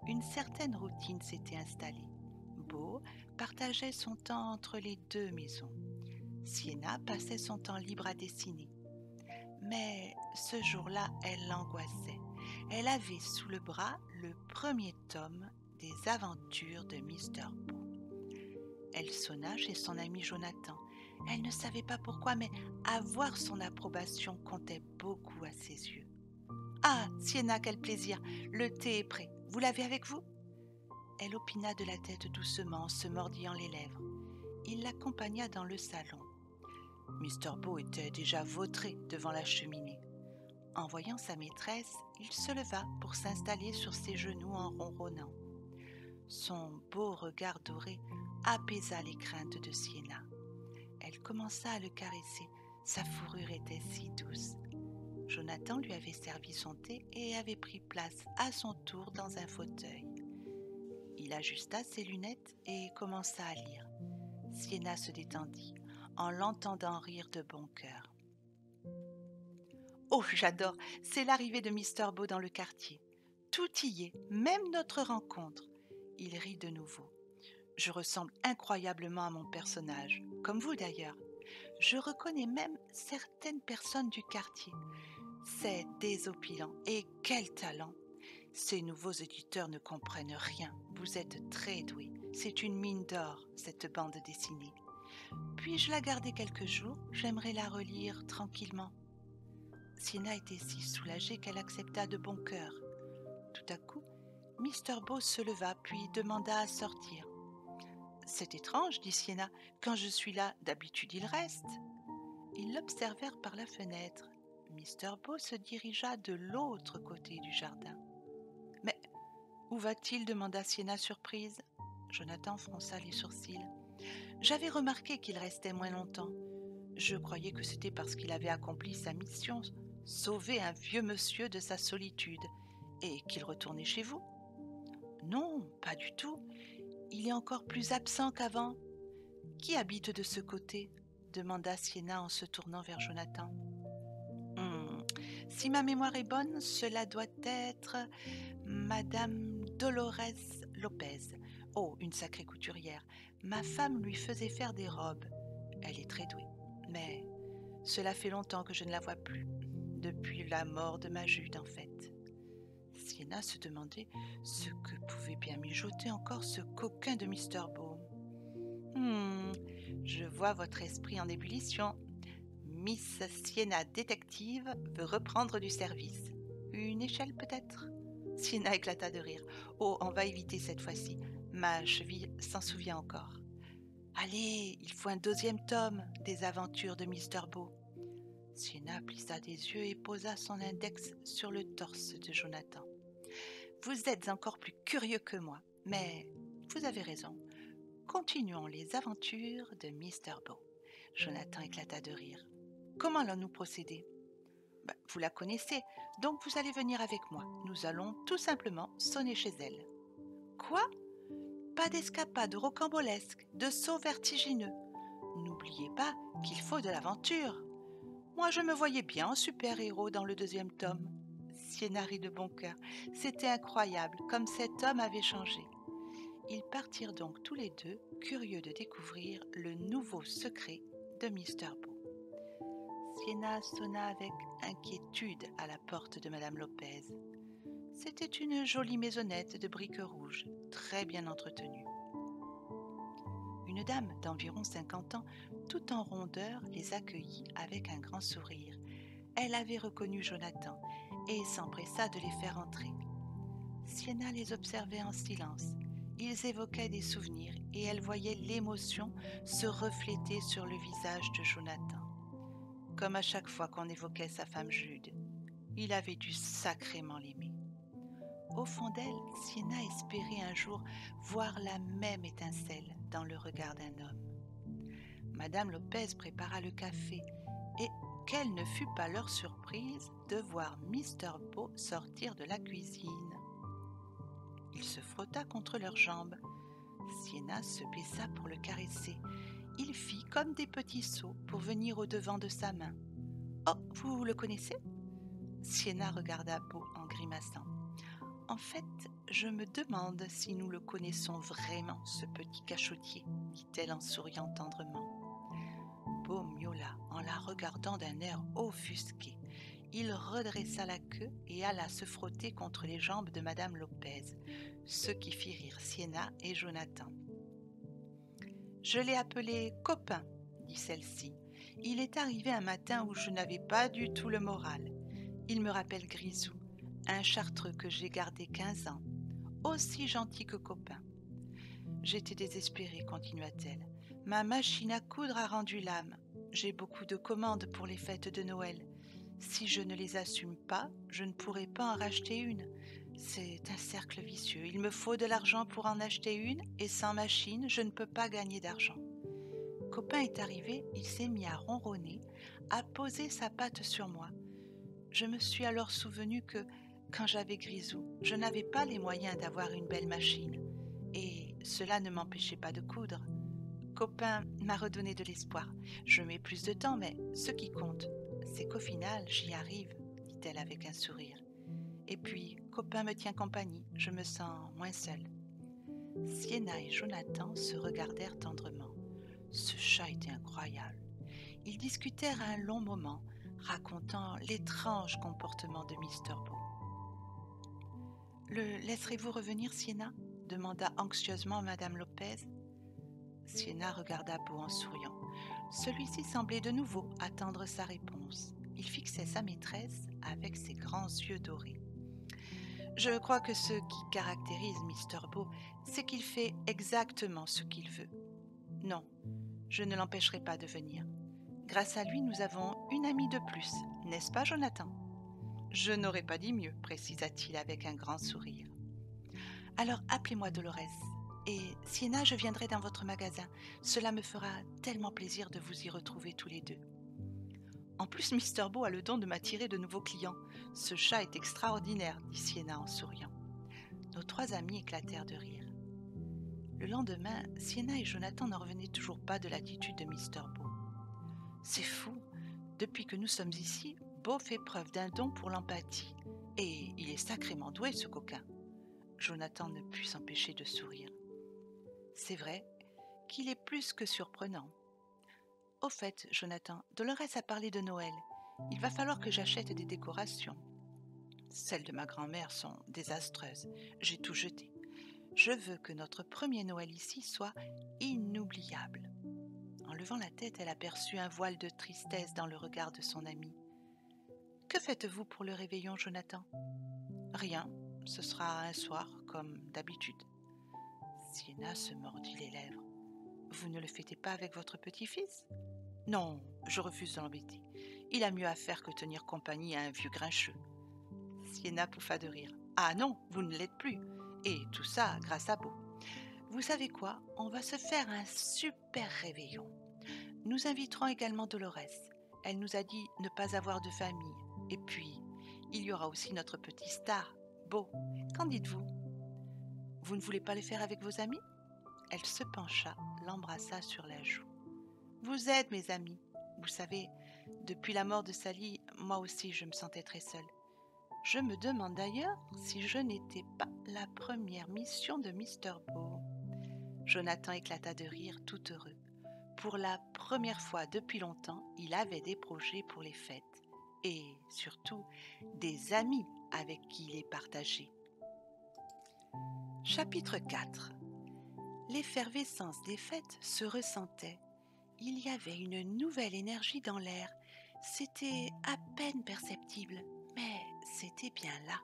Une certaine routine s'était installée. Beau partageait son temps entre les deux maisons. Sienna passait son temps libre à dessiner. Mais ce jour-là, elle angoissait. Elle avait sous le bras le premier tome des aventures de Mr. Beau. Elle sonna chez son ami Jonathan. Elle ne savait pas pourquoi, mais avoir son approbation comptait beaucoup à ses yeux. « Ah, Sienna, quel plaisir! Le thé est prêt. Vous l'avez avec vous ?» Elle opina de la tête doucement, en se mordillant les lèvres. Il l'accompagna dans le salon. Mr. Beau était déjà vautré devant la cheminée. En voyant sa maîtresse, il se leva pour s'installer sur ses genoux en ronronnant. Son beau regard doré apaisa les craintes de Sienna. Elle commença à le caresser. Sa fourrure était si douce. Jonathan lui avait servi son thé et avait pris place à son tour dans un fauteuil. Il ajusta ses lunettes et commença à lire. Sienna se détendit en l'entendant rire de bon cœur. « Oh, j'adore, c'est l'arrivée de Mr. Beau dans le quartier. Tout y est, même notre rencontre. » Il rit de nouveau. « Je ressemble incroyablement à mon personnage, comme vous d'ailleurs. Je reconnais même certaines personnes du quartier. C'est désopilant, et quel talent! Ces nouveaux éditeurs ne comprennent rien. Vous êtes très doués. C'est une mine d'or, cette bande dessinée. Puis-je la garder quelques jours? J'aimerais la relire tranquillement. » Sienna était si soulagée qu'elle accepta de bon cœur. Tout à coup, Mr. Beau se leva puis demanda à sortir. « C'est étrange, dit Sienna. Quand je suis là, d'habitude il reste. » Ils l'observèrent par la fenêtre. Mr. Beau se dirigea de l'autre côté du jardin. « Mais où va-t-il » demanda Sienna surprise. Jonathan fronça les sourcils. « J'avais remarqué qu'il restait moins longtemps. Je croyais que c'était parce qu'il avait accompli sa mission, sauver un vieux monsieur de sa solitude, et qu'il retournait chez vous. »« Non, pas du tout. Il est encore plus absent qu'avant. »« Qui habite de ce côté ?» demanda Sienna en se tournant vers Jonathan. « Si ma mémoire est bonne, cela doit être Madame Dolores Lopez. Oh, une sacrée couturière. Ma femme lui faisait faire des robes. Elle est très douée. Mais cela fait longtemps que je ne la vois plus. Depuis la mort de ma Jude, en fait. Sienna se demandait ce que pouvait bien mijoter encore ce coquin de Mr. Beau. Je vois votre esprit en ébullition. Miss Sienna détective veut reprendre du service. Une échelle peut-être? Sienna éclata de rire. Oh, on va éviter cette fois-ci. Ma cheville s'en souvient encore. Allez, il faut un deuxième tome des aventures de Mr. Beau. Sienna plissa des yeux et posa son index sur le torse de Jonathan. Vous êtes encore plus curieux que moi, mais vous avez raison. Continuons les aventures de Mr. Beau. Jonathan éclata de rire. Comment allons-nous procéder? Vous la connaissez, donc vous allez venir avec moi. Nous allons tout simplement sonner chez elle. Quoi? Pas d'escapade rocambolesque, de saut vertigineux. N'oubliez pas qu'il faut de l'aventure. Moi, je me voyais bien en super-héros dans le deuxième tome. Sienna rit de bon cœur. C'était incroyable, comme cet homme avait changé. Ils partirent donc tous les deux, curieux de découvrir le nouveau secret de Mr. Beau. Sienna sonna avec inquiétude à la porte de Madame Lopez. C'était une jolie maisonnette de briques rouges, très bien entretenue. Une dame d'environ 50 ans, tout en rondeur, les accueillit avec un grand sourire. Elle avait reconnu Jonathan et s'empressa de les faire entrer. Sienna les observait en silence. Ils évoquaient des souvenirs et elle voyait l'émotion se refléter sur le visage de Jonathan. Comme à chaque fois qu'on évoquait sa femme Jude, il avait dû sacrément l'aimer. Au fond d'elle, Sienna espérait un jour voir la même étincelle dans le regard d'un homme. Madame Lopez prépara le café et quelle ne fut pas leur surprise de voir Mr. Beau sortir de la cuisine. Il se frotta contre leurs jambes. Sienna se baissa pour le caresser. Il fit comme des petits sauts pour venir au-devant de sa main. « Oh, vous le connaissez ?» Sienna regarda Beau en grimaçant. « En fait, je me demande si nous le connaissons vraiment, ce petit cachotier, dit-elle en souriant tendrement. Beau miaula en la regardant d'un air offusqué. Il redressa la queue et alla se frotter contre les jambes de Madame Lopez, ce qui fit rire Sienna et Jonathan. « Je l'ai appelé copain, dit celle-ci. Il est arrivé un matin où je n'avais pas du tout le moral. Il me rappelle Grisou, un chartreux que j'ai gardé 15 ans, aussi gentil que copain. J'étais désespérée, continua-t-elle. Ma machine à coudre a rendu l'âme. J'ai beaucoup de commandes pour les fêtes de Noël. Si je ne les assume pas, je ne pourrai pas en racheter une. C'est un cercle vicieux. Il me faut de l'argent pour en acheter une, et sans machine, je ne peux pas gagner d'argent. Copain est arrivé, il s'est mis à ronronner, à poser sa patte sur moi. Je me suis alors souvenu que, quand j'avais Grisou, je n'avais pas les moyens d'avoir une belle machine, et cela ne m'empêchait pas de coudre. Copain m'a redonné de l'espoir. Je mets plus de temps, mais ce qui compte, c'est qu'au final, j'y arrive, dit-elle avec un sourire. Et puis, copain me tient compagnie, je me sens moins seule. Sienna et Jonathan se regardèrent tendrement. Ce chat était incroyable. Ils discutèrent un long moment, racontant l'étrange comportement de Mr. Beau. « Le laisserez-vous revenir, Sienna ?» demanda anxieusement Madame Lopez. Sienna regarda Beau en souriant. Celui-ci semblait de nouveau attendre sa réponse. Il fixait sa maîtresse avec ses grands yeux dorés. « Je crois que ce qui caractérise Mr. Beau, c'est qu'il fait exactement ce qu'il veut. Non, je ne l'empêcherai pas de venir. Grâce à lui, nous avons une amie de plus, n'est-ce pas, Jonathan ?» Je n'aurais pas dit mieux, précisa-t-il avec un grand sourire. Alors appelez-moi Dolores. Et Sienna, je viendrai dans votre magasin. Cela me fera tellement plaisir de vous y retrouver tous les deux. En plus, Mr. Beau a le don de m'attirer de nouveaux clients. Ce chat est extraordinaire, dit Sienna en souriant. Nos trois amis éclatèrent de rire. Le lendemain, Sienna et Jonathan n'en revenaient toujours pas de l'attitude de Mr. Beau. C'est fou, depuis que nous sommes ici, Beau fait preuve d'un don pour l'empathie. Et il est sacrément doué, ce coquin. Jonathan ne put s'empêcher de sourire. C'est vrai qu'il est plus que surprenant. Au fait, Jonathan, Dolores a parlé de Noël. Il va falloir que j'achète des décorations. Celles de ma grand-mère sont désastreuses. J'ai tout jeté. Je veux que notre premier Noël ici soit inoubliable. En levant la tête, elle aperçut un voile de tristesse dans le regard de son ami. Que faites-vous pour le réveillon, Jonathan? Rien, ce sera un soir, comme d'habitude. Sienna se mordit les lèvres. Vous ne le fêtez pas avec votre petit-fils? Non, je refuse de l'embêter. Il a mieux à faire que tenir compagnie à un vieux grincheux. Sienna pouffa de rire. Ah non, vous ne l'êtes plus. Et tout ça grâce à Beau. Vous savez quoi? On va se faire un super réveillon. Nous inviterons également Dolores. Elle nous a dit ne pas avoir de famille. Et puis, il y aura aussi notre petit star, Beau. Qu'en dites-vous? Vous ne voulez pas le faire avec vos amis? Elle se pencha, l'embrassa sur la joue. Vous êtes mes amis. Vous savez, depuis la mort de Sally, moi aussi je me sentais très seule. Je me demande d'ailleurs si je n'étais pas la première mission de Mr. Beau. Jonathan éclata de rire tout heureux. Pour la première fois depuis longtemps, il avait des projets pour les fêtes et surtout des amis avec qui les partager. Chapitre 4. L'effervescence des fêtes se ressentait. Il y avait une nouvelle énergie dans l'air. C'était à peine perceptible, mais c'était bien là.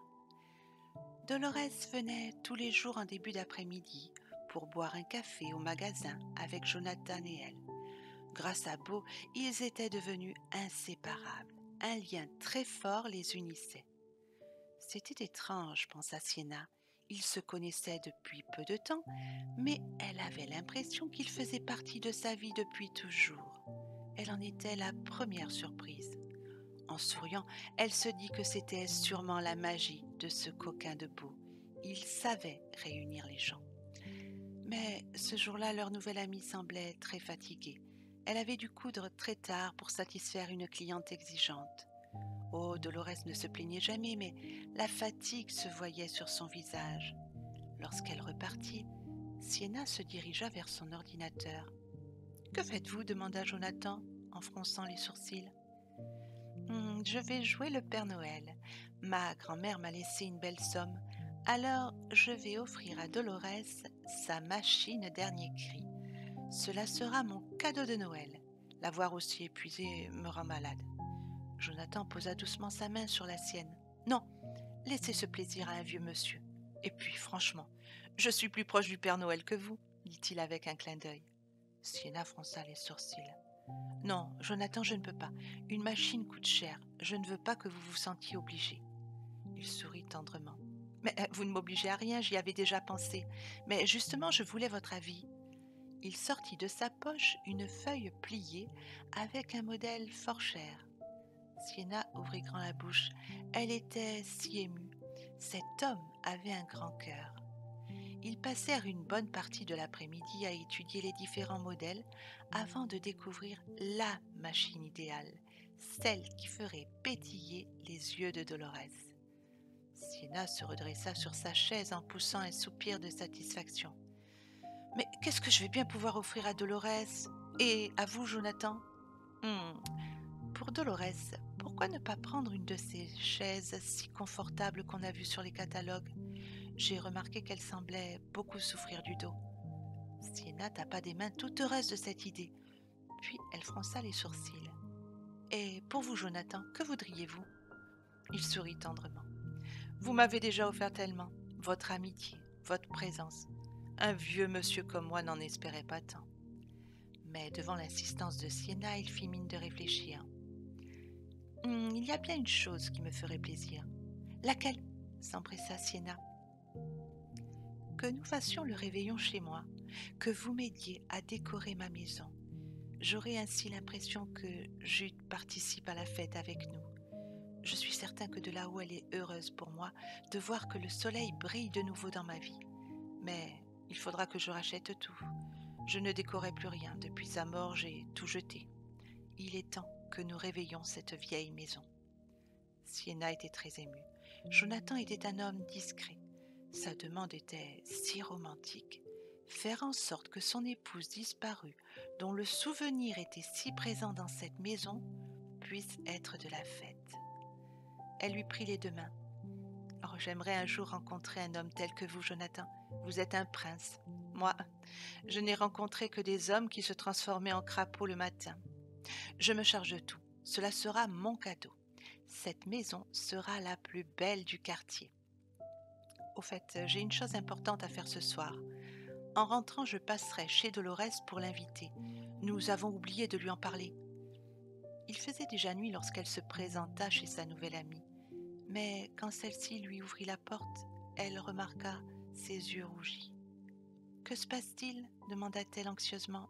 Dolores venait tous les jours en début d'après-midi pour boire un café au magasin avec Jonathan et elle. Grâce à Beau, ils étaient devenus inséparables. Un lien très fort les unissait. C'était étrange, pensa Sienna. Ils se connaissaient depuis peu de temps, mais elle avait l'impression qu'ils faisaient partie de sa vie depuis toujours. Elle en était la première surprise. En souriant, elle se dit que c'était sûrement la magie de ce coquin de Beau. Il savait réunir les gens. Mais ce jour-là, leur nouvelle amie semblait très fatiguée. Elle avait dû coudre très tard pour satisfaire une cliente exigeante. Oh, Dolores ne se plaignait jamais, mais la fatigue se voyait sur son visage. Lorsqu'elle repartit, Sienna se dirigea vers son ordinateur. « Que faites-vous » demanda Jonathan en fronçant les sourcils. « Je vais jouer le Père Noël. Ma grand-mère m'a laissé une belle somme. Alors, je vais offrir à Dolores sa machine dernier cri. Cela sera mon cadeau de Noël. La voir aussi épuisée me rend malade. » Jonathan posa doucement sa main sur la sienne. « Non, laissez ce plaisir à un vieux monsieur. Et puis, franchement, je suis plus proche du Père Noël que vous, dit-il avec un clin d'œil. Sienna fronça les sourcils. « Non, Jonathan, je ne peux pas. Une machine coûte cher. Je ne veux pas que vous vous sentiez obligé. » Il sourit tendrement. « Mais vous ne m'obligez à rien, j'y avais déjà pensé. Mais justement, je voulais votre avis. » Il sortit de sa poche une feuille pliée avec un modèle fort cher. Sienna ouvrit grand la bouche. Elle était si émue. Cet homme avait un grand cœur. Ils passèrent une bonne partie de l'après-midi à étudier les différents modèles avant de découvrir la machine idéale, celle qui ferait pétiller les yeux de Dolores. Sienna se redressa sur sa chaise en poussant un soupir de satisfaction. « Mais qu'est-ce que je vais bien pouvoir offrir à Dolores? Et à vous, Jonathan? Pour Dolores, pourquoi ne pas prendre une de ces chaises si confortables qu'on a vues sur les catalogues? J'ai remarqué qu'elle semblait beaucoup souffrir du dos. » Sienna tapa des mains toute heureuse de cette idée. Puis elle fronça les sourcils. « Et pour vous, Jonathan, que voudriez-vous » Il sourit tendrement. « Vous m'avez déjà offert tellement. Votre amitié, votre présence. Un vieux monsieur comme moi n'en espérait pas tant. » Mais devant l'insistance de Sienna, il fit mine de réfléchir. « Il y a bien une chose qui me ferait plaisir. »« Laquelle ?» s'empressa Sienna. « Que nous fassions le réveillon chez moi, que vous m'aidiez à décorer ma maison. J'aurai ainsi l'impression que Jude participe à la fête avec nous. Je suis certain que de là-haut elle est heureuse pour moi de voir que le soleil brille de nouveau dans ma vie. Mais il faudra que je rachète tout. Je ne décorais plus rien. Depuis sa mort, j'ai tout jeté. Il est temps que nous réveillions cette vieille maison. » Sienna était très émue. Jonathan était un homme discret. Sa demande était si romantique. faire en sorte que son épouse disparue, dont le souvenir était si présent dans cette maison, puisse être de la fête. Elle lui prit les deux mains. « Oh, j'aimerais un jour rencontrer un homme tel que vous, Jonathan. Vous êtes un prince. Moi, je n'ai rencontré que des hommes qui se transformaient en crapauds le matin. Je me charge de tout. Cela sera mon cadeau. Cette maison sera la plus belle du quartier. Au fait, j'ai une chose importante à faire ce soir. En rentrant, je passerai chez Dolores pour l'inviter. Nous avons oublié de lui en parler. » Il faisait déjà nuit lorsqu'elle se présenta chez sa nouvelle amie. Mais quand celle-ci lui ouvrit la porte, elle remarqua ses yeux rougis. « Que se passe-t-il » demanda-t-elle anxieusement.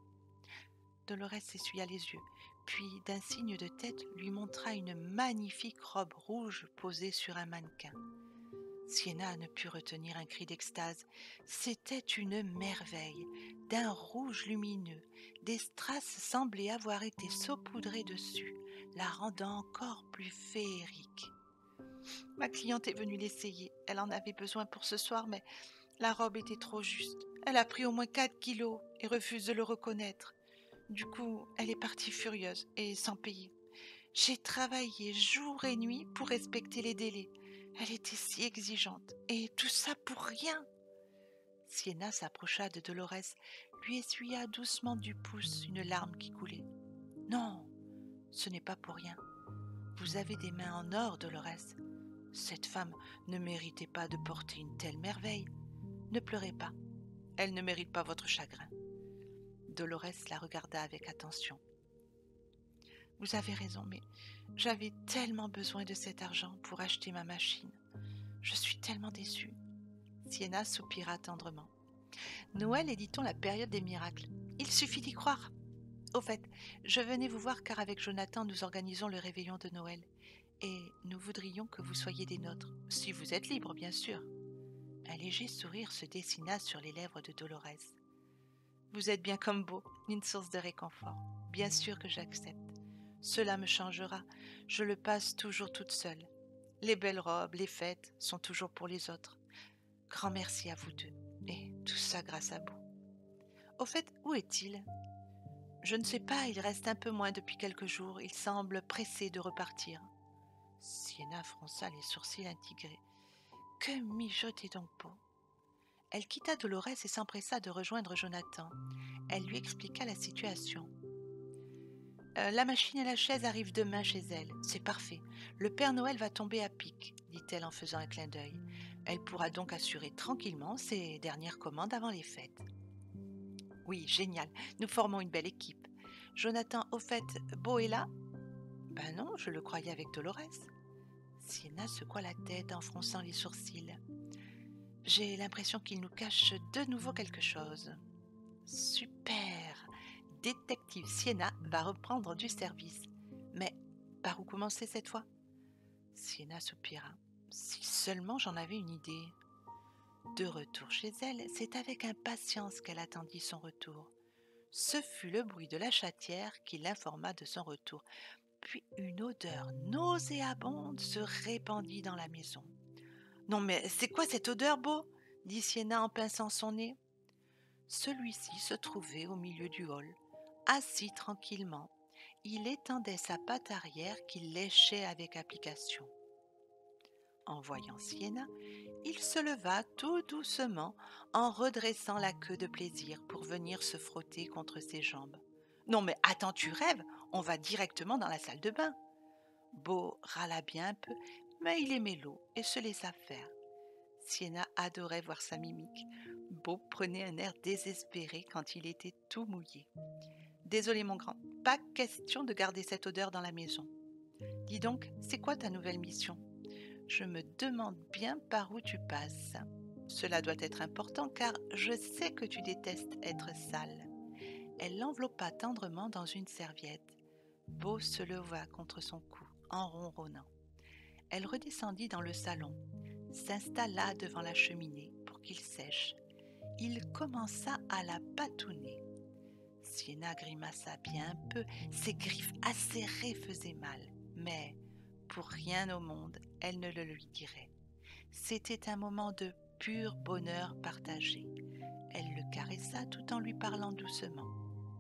Dolores s'essuya les yeux, puis d'un signe de tête lui montra une magnifique robe rouge posée sur un mannequin. Sienna ne put retenir un cri d'extase. C'était une merveille, d'un rouge lumineux. Des strass semblaient avoir été saupoudrées dessus, la rendant encore plus féerique. « Ma cliente est venue l'essayer. Elle en avait besoin pour ce soir, mais la robe était trop juste. Elle a pris au moins 4 kilos et refuse de le reconnaître. Du coup, elle est partie furieuse et sans payer. J'ai travaillé jour et nuit pour respecter les délais. Elle était si exigeante. Et tout ça pour rien. » Sienna s'approcha de Dolores, lui essuya doucement du pouce une larme qui coulait. « Non, ce n'est pas pour rien. Vous avez des mains en or, Dolores. Cette femme ne méritait pas de porter une telle merveille. Ne pleurez pas. Elle ne mérite pas votre chagrin. » Dolores la regarda avec attention. « Vous avez raison, mais j'avais tellement besoin de cet argent pour acheter ma machine. Je suis tellement déçue. » Sienna soupira tendrement. « Noël est, dit-on, la période des miracles. Il suffit d'y croire. Au fait, je venais vous voir car avec Jonathan, nous organisons le réveillon de Noël. Et nous voudrions que vous soyez des nôtres, si vous êtes libre, bien sûr. » Un léger sourire se dessina sur les lèvres de Dolores. « Vous êtes bien comme beau, une source de réconfort. Bien sûr que j'accepte. Cela me changera. Je le passe toujours toute seule. Les belles robes, les fêtes sont toujours pour les autres. Grand merci à vous deux. Et tout ça grâce à vous. Au fait, où est-il ? » ?»« Je ne sais pas, il reste un peu moins depuis quelques jours. Il semble pressé de repartir. » Sienna fronça les sourcils intégrés. « Que mijotait donc Beau ?» Elle quitta Dolores et s'empressa de rejoindre Jonathan. Elle lui expliqua la situation. « La machine et la chaise arrivent demain chez elle. C'est parfait. Le Père Noël va tomber à pic, » dit-elle en faisant un clin d'œil. « Elle pourra donc assurer tranquillement ses dernières commandes avant les fêtes. » « Oui, génial. Nous formons une belle équipe. Jonathan, au fait, Beau est là ?»« Ben non, je le croyais avec Dolores. » Sienna secoua la tête en fronçant les sourcils. « J'ai l'impression qu'il nous cache de nouveau quelque chose. » « Super ! Détective Sienna va reprendre du service. Mais par où commencer cette fois ? » Sienna soupira. « Si seulement j'en avais une idée. » De retour chez elle, c'est avec impatience qu'elle attendit son retour. Ce fut le bruit de la chatière qui l'informa de son retour. Puis une odeur nauséabonde se répandit dans la maison. « Non mais c'est quoi cette odeur, Beau ?» dit Sienna en pinçant son nez. Celui-ci se trouvait au milieu du hall, assis tranquillement. Il étendait sa patte arrière qu'il léchait avec application. En voyant Sienna, il se leva tout doucement en redressant la queue de plaisir pour venir se frotter contre ses jambes. « Non mais attends, tu rêves, on va directement dans la salle de bain. » Beau râla bien un peu, mais il aimait l'eau et se laissa faire. Sienna adorait voir sa mimique. Beau prenait un air désespéré quand il était tout mouillé. « Désolé mon grand, pas question de garder cette odeur dans la maison. Dis donc, c'est quoi ta nouvelle mission ? Je me demande bien par où tu passes. Cela doit être important car je sais que tu détestes être sale. » Elle l'enveloppa tendrement dans une serviette. Beau se leva contre son cou, en ronronnant. Elle redescendit dans le salon, s'installa devant la cheminée pour qu'il sèche. Il commença à la patouner. Sienna grimaça bien un peu, ses griffes acérées faisaient mal, mais pour rien au monde elle ne le lui dirait. C'était un moment de pur bonheur partagé. Elle le caressa tout en lui parlant doucement.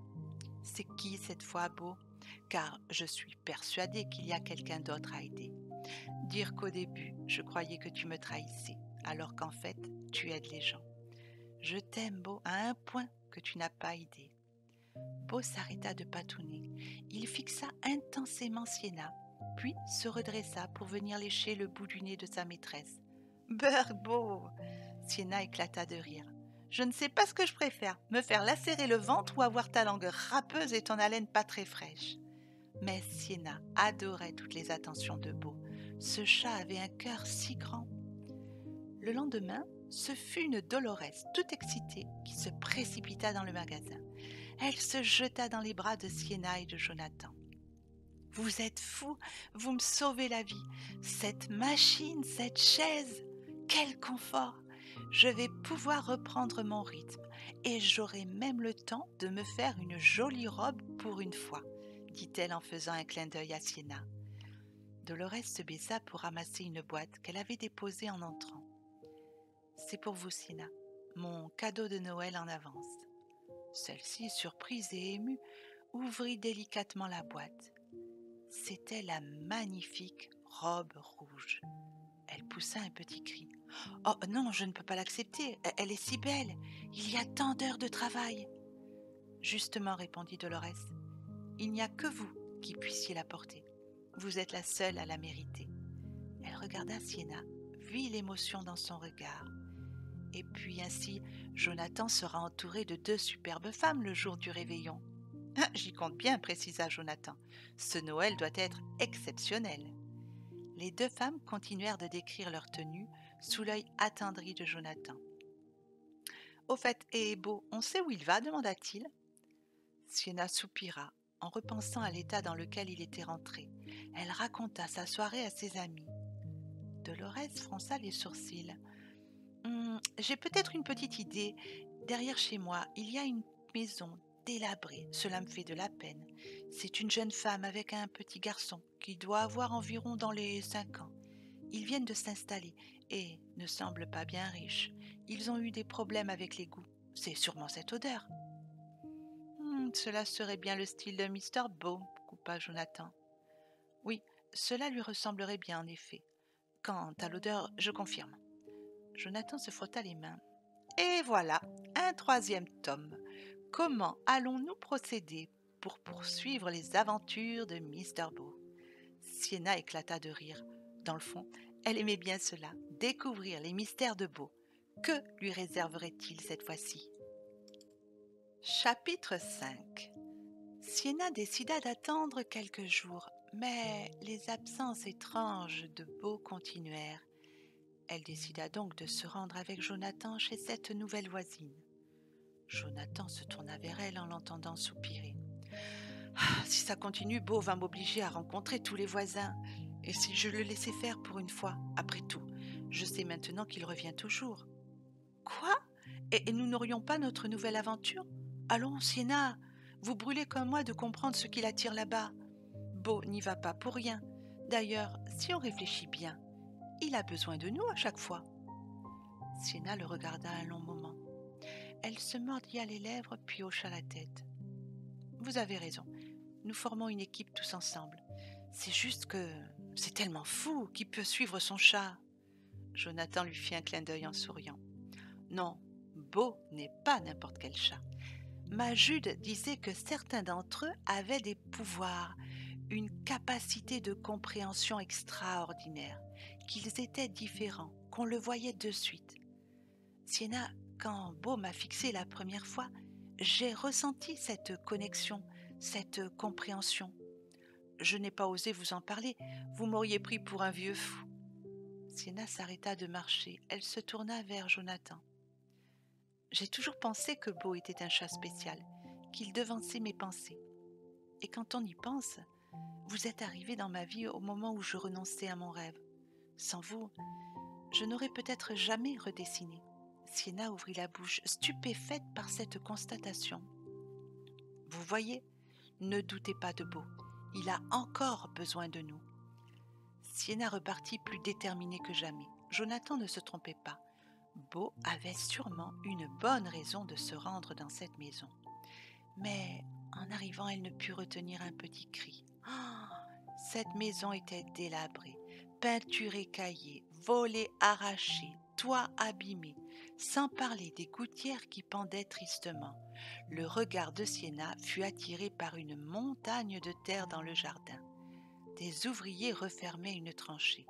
« C'est qui cette fois, Beau ? Car je suis persuadée qu'il y a quelqu'un d'autre à aider. Dire qu'au début, je croyais que tu me trahissais, alors qu'en fait, tu aides les gens. Je t'aime, Beau, à un point que tu n'as pas idée. » Beau s'arrêta de patauger. Il fixa intensément Sienna, puis se redressa pour venir lécher le bout du nez de sa maîtresse. « Beurre, Beau !» Sienna éclata de rire. « Je ne sais pas ce que je préfère, me faire lacérer le ventre ou avoir ta langue râpeuse et ton haleine pas très fraîche. » Mais Sienna adorait toutes les attentions de Beau. Ce chat avait un cœur si grand. Le lendemain, ce fut une Dolorès toute excitée qui se précipita dans le magasin. Elle se jeta dans les bras de Sienna et de Jonathan. « Vous êtes fous, vous me sauvez la vie. Cette machine, cette chaise, quel confort! Je vais pouvoir reprendre mon rythme et j'aurai même le temps de me faire une jolie robe pour une fois, » dit-elle en faisant un clin d'œil à Sienna. Dolorès se baissa pour ramasser une boîte qu'elle avait déposée en entrant. « C'est pour vous, Sienna, mon cadeau de Noël en avance. » Celle-ci, surprise et émue, ouvrit délicatement la boîte. C'était la magnifique robe rouge. Elle poussa un petit cri. « Oh non, je ne peux pas l'accepter, elle est si belle, il y a tant d'heures de travail. » « Justement, répondit Dolorès, il n'y a que vous qui puissiez la porter. Vous êtes la seule à la mériter. » Elle regarda Sienna, vit l'émotion dans son regard. Et puis ainsi, Jonathan sera entouré de 2 superbes femmes le jour du réveillon. « Ah, j'y compte bien, » précisa Jonathan. « Ce Noël doit être exceptionnel. » Les 2 femmes continuèrent de décrire leur tenue sous l'œil attendri de Jonathan. « Au fait, et Beau, on sait où il va ?» demanda-t-il. Sienna soupira en repensant à l'état dans lequel il était rentré. Elle raconta sa soirée à ses amis. Dolorès fronça les sourcils. « J'ai peut-être une petite idée. Derrière chez moi, il y a une maison délabrée. Cela me fait de la peine. C'est une jeune femme avec un petit garçon qui doit avoir environ dans les 5 ans. Ils viennent de s'installer et ne semblent pas bien riches. Ils ont eu des problèmes avec l'égout. C'est sûrement cette odeur. » Cela serait bien le style de Mr. Beau, coupa Jonathan. « Oui, cela lui ressemblerait bien en effet. Quant à l'odeur, je confirme. » Jonathan se frotta les mains. « Et voilà, un 3e tome. Comment allons-nous procéder pour poursuivre les aventures de Mr. Beau ?» Sienna éclata de rire. Dans le fond, elle aimait bien cela, découvrir les mystères de Beau. Que lui réserverait-il cette fois-ci ? Chapitre 5. Sienna décida d'attendre quelques jours, mais les absences étranges de Beau continuèrent. Elle décida donc de se rendre avec Jonathan chez cette nouvelle voisine. Jonathan se tourna vers elle en l'entendant soupirer. « Ah, si ça continue, Beau va m'obliger à rencontrer tous les voisins. Et si je le laissais faire pour une fois, après tout, je sais maintenant qu'il revient toujours. » « Quoi ? Et nous n'aurions pas notre nouvelle aventure ? Allons, Sienna, vous brûlez comme moi de comprendre ce qui l'attire là-bas. Beau n'y va pas pour rien. D'ailleurs, si on réfléchit bien, il a besoin de nous à chaque fois. » Sienna le regarda un long moment. Elle se mordilla les lèvres puis hocha la tête. « Vous avez raison, nous formons une équipe tous ensemble. C'est juste que c'est tellement fou qui peut suivre son chat. » Jonathan lui fit un clin d'œil en souriant. « Non, Beau n'est pas n'importe quel chat. Ma Jude disait que certains d'entre eux avaient des pouvoirs, une capacité de compréhension extraordinaire, qu'ils étaient différents, qu'on le voyait de suite. Sienna, quand Beau m'a fixé la première fois, j'ai ressenti cette connexion, cette compréhension. Je n'ai pas osé vous en parler, vous m'auriez pris pour un vieux fou. » Sienna s'arrêta de marcher, elle se tourna vers Jonathan. « J'ai toujours pensé que Beau était un chat spécial, qu'il devançait mes pensées. Et quand on y pense, vous êtes arrivé dans ma vie au moment où je renonçais à mon rêve. Sans vous, je n'aurais peut-être jamais redessiné. » Sienna ouvrit la bouche, stupéfaite par cette constatation. « Vous voyez, ne doutez pas de Beau, il a encore besoin de nous. » Sienna repartit plus déterminée que jamais. Jonathan ne se trompait pas. Beau avait sûrement une bonne raison de se rendre dans cette maison. Mais en arrivant, elle ne put retenir un petit cri. Ah, cette maison était délabrée, peinture écaillée, volets arrachés, toit abîmé, sans parler des gouttières qui pendaient tristement. Le regard de Sienna fut attiré par une montagne de terre dans le jardin. Des ouvriers refermaient une tranchée.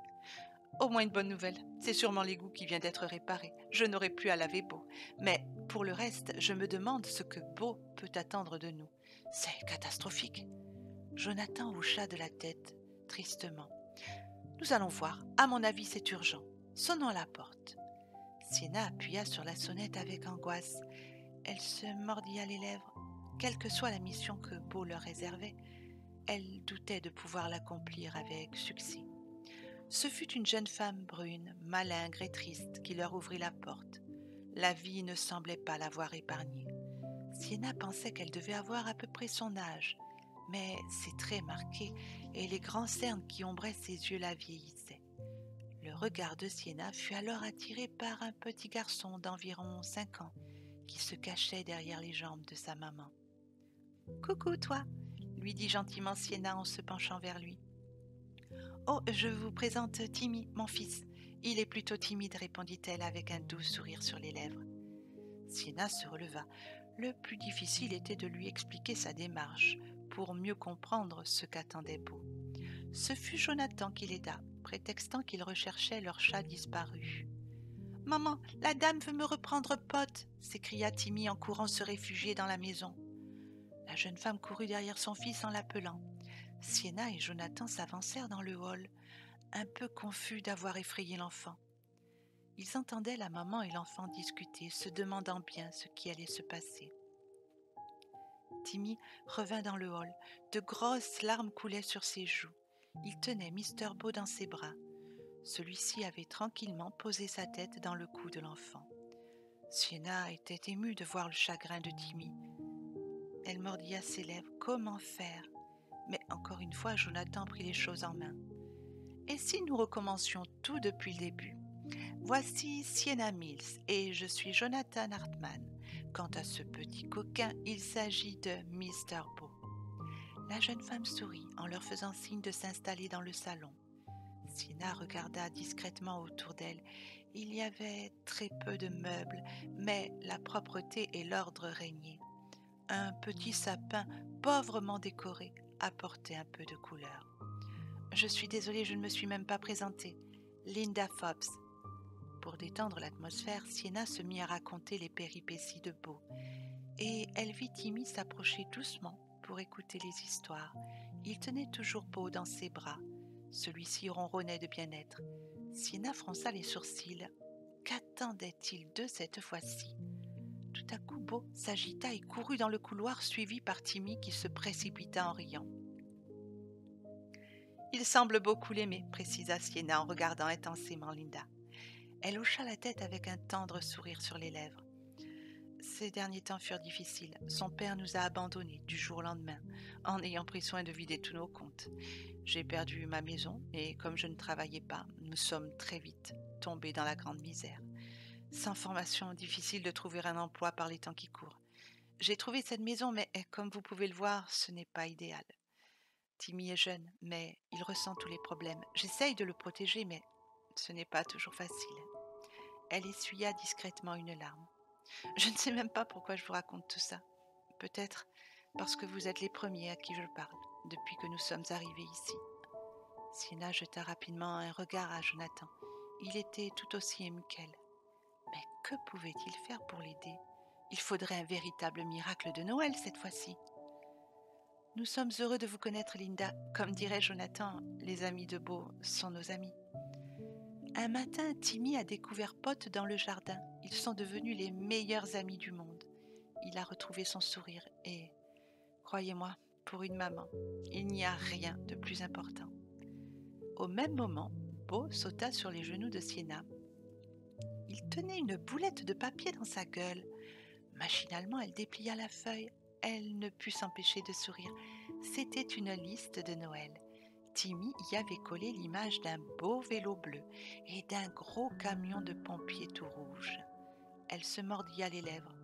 Au moins une bonne nouvelle, c'est sûrement l'égout qui vient d'être réparé. Je n'aurai plus à laver Beau. Mais pour le reste, je me demande ce que Beau peut attendre de nous. C'est catastrophique. Jonathan hocha de la tête, tristement. Nous allons voir. À mon avis, c'est urgent. Sonnons à la porte. Sienna appuya sur la sonnette avec angoisse. Elle se mordilla les lèvres. Quelle que soit la mission que Beau leur réservait, elle doutait de pouvoir l'accomplir avec succès. Ce fut une jeune femme brune, malingre et triste qui leur ouvrit la porte. La vie ne semblait pas l'avoir épargnée. Sienna pensait qu'elle devait avoir à peu près son âge, mais ses traits marqués et les grands cernes qui ombraient ses yeux la vieillissaient. Le regard de Sienna fut alors attiré par un petit garçon d'environ 5 ans qui se cachait derrière les jambes de sa maman. « Coucou, toi !» lui dit gentiment Sienna en se penchant vers lui. « Oh, je vous présente Timmy, mon fils. Il est plutôt timide, répondit-elle avec un doux sourire sur les lèvres. Sienna se releva. Le plus difficile était de lui expliquer sa démarche pour mieux comprendre ce qu'attendait Beau. Ce fut Jonathan qui l'aida, prétextant qu'il recherchait leur chat disparu. « Maman, la dame veut me reprendre Pot !» s'écria Timmy en courant se réfugier dans la maison. La jeune femme courut derrière son fils en l'appelant. Sienna et Jonathan s'avancèrent dans le hall, un peu confus d'avoir effrayé l'enfant. Ils entendaient la maman et l'enfant discuter, se demandant bien ce qui allait se passer. Timmy revint dans le hall. De grosses larmes coulaient sur ses joues. Il tenait Mr. Beau dans ses bras. Celui-ci avait tranquillement posé sa tête dans le cou de l'enfant. Sienna était émue de voir le chagrin de Timmy. Elle mordilla ses lèvres. Comment faire ? Mais encore une fois, Jonathan prit les choses en main. Et si nous recommencions tout depuis le début ? Voici Sienna Mills et je suis Jonathan Hartman. Quant à ce petit coquin, il s'agit de Mr. Beau. La jeune femme sourit en leur faisant signe de s'installer dans le salon. Sienna regarda discrètement autour d'elle. Il y avait très peu de meubles, mais la propreté et l'ordre régnaient. Un petit sapin pauvrement décoré apportait un peu de couleur. « Je suis désolée, je ne me suis même pas présentée. Linda Fobbs. » Pour détendre l'atmosphère, Sienna se mit à raconter les péripéties de Beau, et elle vit Timmy s'approcher doucement pour écouter les histoires. Il tenait toujours Beau dans ses bras. Celui-ci ronronnait de bien-être. Sienna fronça les sourcils. Qu'attendait-il d'eux cette fois-ci ? Tout à coup, Beau s'agita et courut dans le couloir, suivi par Timmy qui se précipita en riant. « Il semble beaucoup l'aimer, » précisa Sienna en regardant intensément Linda. Elle hocha la tête avec un tendre sourire sur les lèvres. Ces derniers temps furent difficiles. Son père nous a abandonnés du jour au lendemain, en ayant pris soin de vider tous nos comptes. J'ai perdu ma maison, et comme je ne travaillais pas, nous sommes très vite tombés dans la grande misère. Sans formation, difficile de trouver un emploi par les temps qui courent. J'ai trouvé cette maison, mais comme vous pouvez le voir, ce n'est pas idéal. Timmy est jeune, mais il ressent tous les problèmes. J'essaye de le protéger, mais ce n'est pas toujours facile. Elle essuya discrètement une larme. Je ne sais même pas pourquoi je vous raconte tout ça. Peut-être parce que vous êtes les premiers à qui je parle, depuis que nous sommes arrivés ici. Sienna jeta rapidement un regard à Jonathan. Il était tout aussi ému qu'elle. Mais que pouvait-il faire pour l'aider ? Il faudrait un véritable miracle de Noël cette fois-ci. Nous sommes heureux de vous connaître, Linda. Comme dirait Jonathan, les amis de Beau sont nos amis. Un matin, Timmy a découvert Pot dans le jardin. Ils sont devenus les meilleurs amis du monde. Il a retrouvé son sourire et, croyez-moi, pour une maman, il n'y a rien de plus important. Au même moment, Beau sauta sur les genoux de Sienna. Il tenait une boulette de papier dans sa gueule. Machinalement, elle déplia la feuille. Elle ne put s'empêcher de sourire. C'était une liste de Noël. Timmy y avait collé l'image d'un beau vélo bleu et d'un gros camion de pompiers tout rouge. Elle se mordilla les lèvres.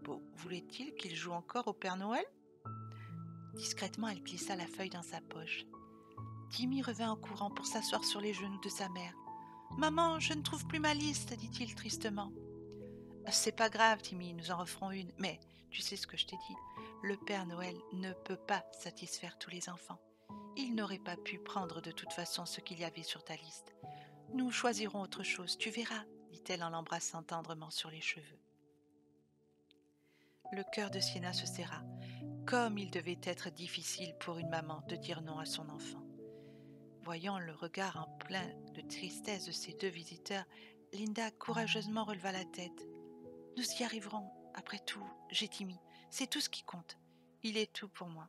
Beau, voulait-il qu'il joue encore au Père Noël? Discrètement, elle glissa la feuille dans sa poche. Timmy revint en courant pour s'asseoir sur les genoux de sa mère. « Maman, je ne trouve plus ma liste, dit-il tristement. « C'est pas grave, Timmy, nous en referons une. Mais tu sais ce que je t'ai dit, le Père Noël ne peut pas satisfaire tous les enfants. Il n'aurait pas pu prendre de toute façon ce qu'il y avait sur ta liste. Nous choisirons autre chose, tu verras, dit-elle en l'embrassant tendrement sur les cheveux. Le cœur de Sienna se serra. Comme il devait être difficile pour une maman de dire non à son enfant. Voyant le regard en plein de tristesse de ses deux visiteurs, Linda courageusement releva la tête. « Nous y arriverons. Après tout, j'ai Timmy. C'est tout ce qui compte. Il est tout pour moi.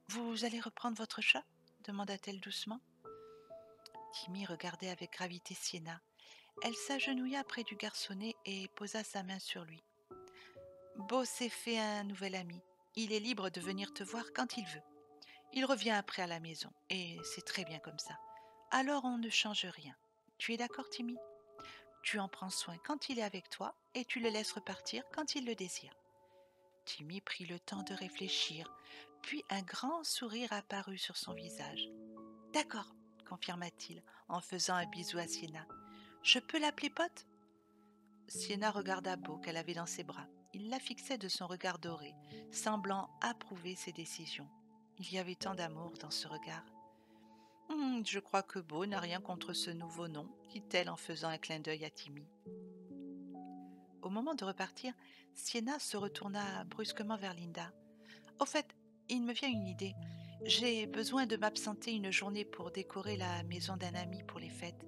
Vous allez reprendre votre chat ?» demanda-t-elle doucement. Timmy regardait avec gravité Sienna. Elle s'agenouilla près du garçonnet et posa sa main sur lui. « Beau s'est fait un nouvel ami. Il est libre de venir te voir quand il veut. Il revient après à la maison, et c'est très bien comme ça. Alors on ne change rien. Tu es d'accord, Timmy? Tu en prends soin quand il est avec toi, et tu le laisses repartir quand il le désire. » Timmy prit le temps de réfléchir, puis un grand sourire apparut sur son visage. « D'accord, » confirma-t-il, en faisant un bisou à Sienna. « Je peux l'appeler pote ?» Sienna regarda Beau qu'elle avait dans ses bras. Il la fixait de son regard doré, semblant approuver ses décisions. Il y avait tant d'amour dans ce regard. « Je crois que Beau n'a rien contre ce nouveau nom, dit-elle en faisant un clin d'œil à Timmy. Au moment de repartir, Sienna se retourna brusquement vers Linda. « Au fait, il me vient une idée. J'ai besoin de m'absenter une journée pour décorer la maison d'un ami pour les fêtes.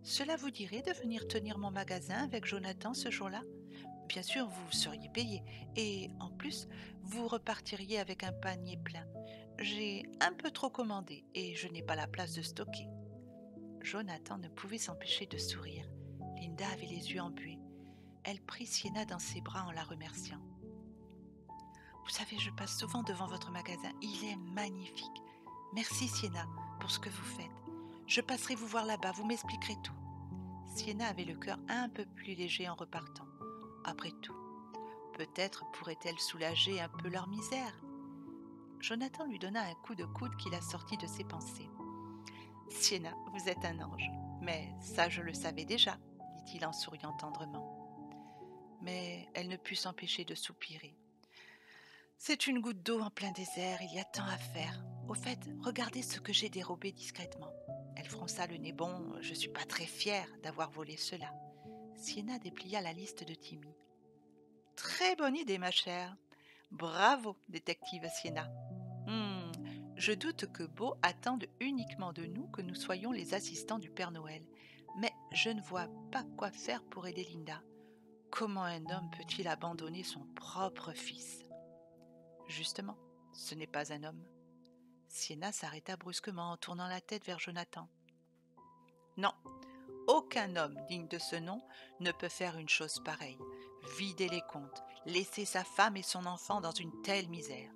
Cela vous dirait de venir tenir mon magasin avec Jonathan ce jour-là? Bien sûr, vous seriez payé. Et en plus, vous repartiriez avec un panier plein. J'ai un peu trop commandé et je n'ai pas la place de stocker. » Jonathan ne pouvait s'empêcher de sourire. Linda avait les yeux embués. Elle prit Sienna dans ses bras en la remerciant. « Vous savez, je passe souvent devant votre magasin. Il est magnifique. Merci Sienna pour ce que vous faites. Je passerai vous voir là-bas, vous m'expliquerez tout. » Sienna avait le cœur un peu plus léger en repartant. Après tout, peut-être pourrait-elle soulager un peu leur misère. Jonathan lui donna un coup de coude qui la sortit de ses pensées. « Sienna, vous êtes un ange. Mais ça, je le savais déjà, » dit-il en souriant tendrement. Mais elle ne put s'empêcher de soupirer. « C'est une goutte d'eau en plein désert, il y a tant à faire. Au fait, regardez ce que j'ai dérobé discrètement. » Elle fronça le nez. « Bon, je ne suis pas très fière d'avoir volé cela. » Sienna déplia la liste de Timmy. « Très bonne idée, ma chère. Bravo, détective Sienna. Je doute que Beau attende uniquement de nous que nous soyons les assistants du Père Noël. Mais je ne vois pas quoi faire pour aider Linda. Comment un homme peut-il abandonner son propre fils ? » Justement, ce n'est pas un homme. Sienna s'arrêta brusquement en tournant la tête vers Jonathan. « Non, aucun homme digne de ce nom ne peut faire une chose pareille. Vider les comptes, laisser sa femme et son enfant dans une telle misère. »